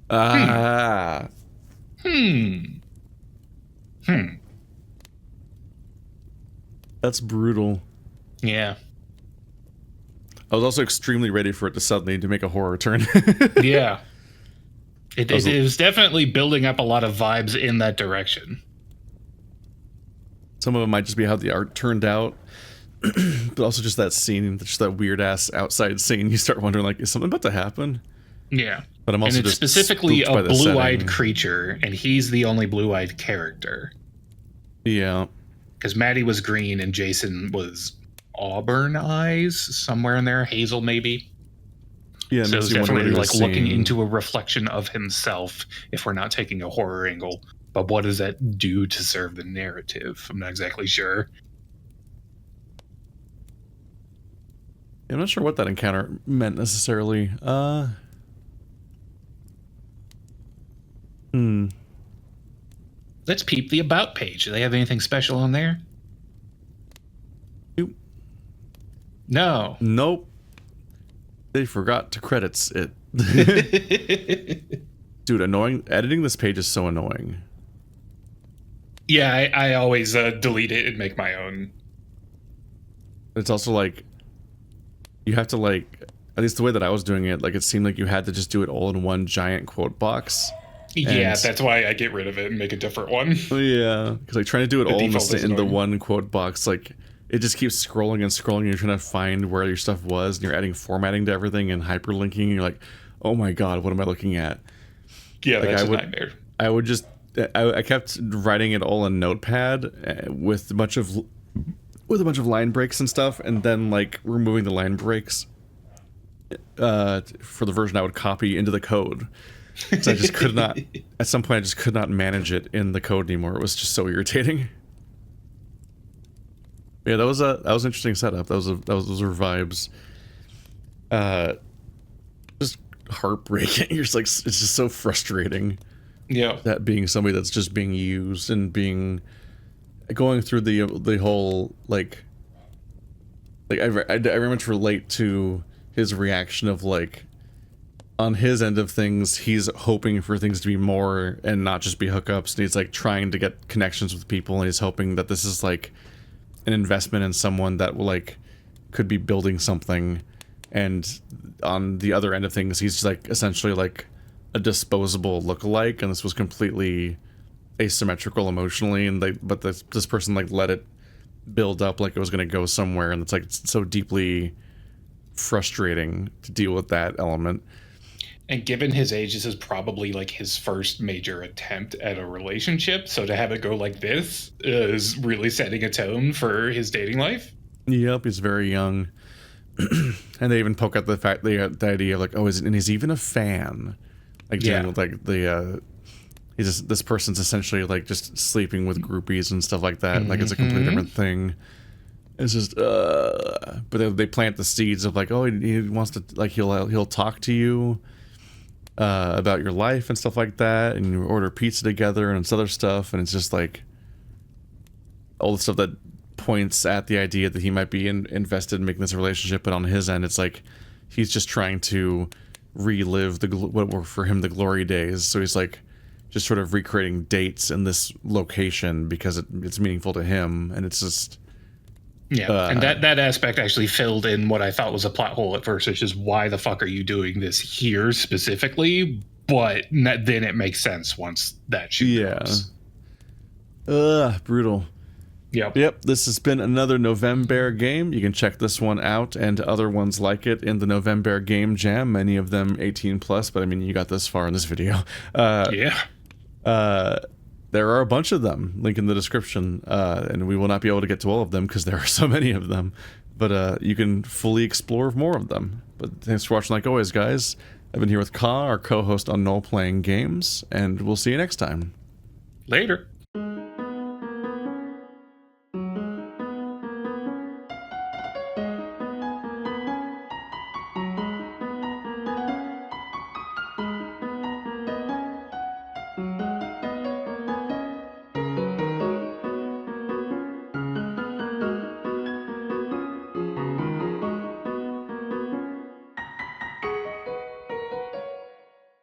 Ah. That's brutal. Yeah. I was also extremely ready for it to suddenly to make a horror turn. Yeah. It was definitely building up a lot of vibes in that direction. Some of it might just be how the art turned out, but also just that scene, just that weird ass outside scene. You start wondering, like, is something about to happen? Yeah. But I'm also and it's just specifically spooked by a the blue-eyed setting. creature, and he's the only blue-eyed character. Yeah. Because Matty was green and Jason was auburn eyes, somewhere in there, hazel maybe. Yeah, So makes it's you wonder what definitely he like was looking seeing. into a reflection of himself if we're not taking a horror angle. But what does that do to serve the narrative? I'm not exactly sure. I'm not sure what that encounter meant necessarily. Let's peep the about page. Do they have anything special on there? Nope. No. Nope. They forgot to credits it. Dude, annoying. Editing this page is so annoying. Yeah, I always delete it and make my own. It's also like, you have to like, at least the way that I was doing it, like it seemed like you had to just do it all in one giant quote box. Yeah, And- that's why I get rid of it and make a different one. Yeah, because like trying to do it The all in default is the annoying. one quote box, like it just keeps scrolling and scrolling. And you're trying to find where your stuff was, and you're adding formatting to everything and hyperlinking. And you're like, oh my god, what am I looking at? Yeah, Like, that's I a would- nightmare. I would just, I kept writing it all in Notepad with a bunch of line breaks and stuff, and then like removing the line breaks for the version I would copy into the code. So I just could not. At some point, I just could not manage it in the code anymore. It was just so irritating. Yeah, that was an interesting setup. Those were vibes. Just heartbreaking. You're just like, it's just so frustrating. Yeah. That being somebody that's just being used and going through the whole like I very much relate to his reaction of like, on his end of things, he's hoping for things to be more and not just be hookups, and he's like trying to get connections with people, and he's hoping that this is like an investment in someone that will like could be building something. And on the other end of things, he's like essentially like a disposable lookalike, and this was completely asymmetrical emotionally, and but this person like let it build up like it was going to go somewhere, and it's like it's so deeply frustrating to deal with that element. And given his age, this is probably like his first major attempt at a relationship. So to have it go like this is really setting a tone for his dating life. Yep, he's very young. And they even poke out the fact, the idea of like, oh, he's even a fan. Like, dealing with like this person's essentially like just sleeping with groupies and stuff like that. Like it's a completely different thing. It's just, but they plant the seeds of like, oh, he wants to, like, he'll talk to you. about your life and stuff like that, and you order pizza together and it's other stuff, and it's just like all the stuff that points at the idea that he might be invested in making this a relationship, but on his end it's like he's just trying to relive what were for him the glory days. So he's like just sort of recreating dates in this location because it's meaningful to him, and it's just and that aspect actually filled in what I thought was a plot hole at first, which is why the fuck are you doing this here specifically? But then it makes sense once that shit goes. Brutal. Yep, this has been another November game. You can check this one out and other ones like it in the November Game Jam, many of them 18 plus, but I mean, you got this far in this video. There are a bunch of them, link in the description, and we will not be able to get to all of them because there are so many of them, but you can fully explore more of them. But thanks for watching like always, guys. I've been here with Ka, our co-host on Null Playing Games, and we'll see you next time. Later.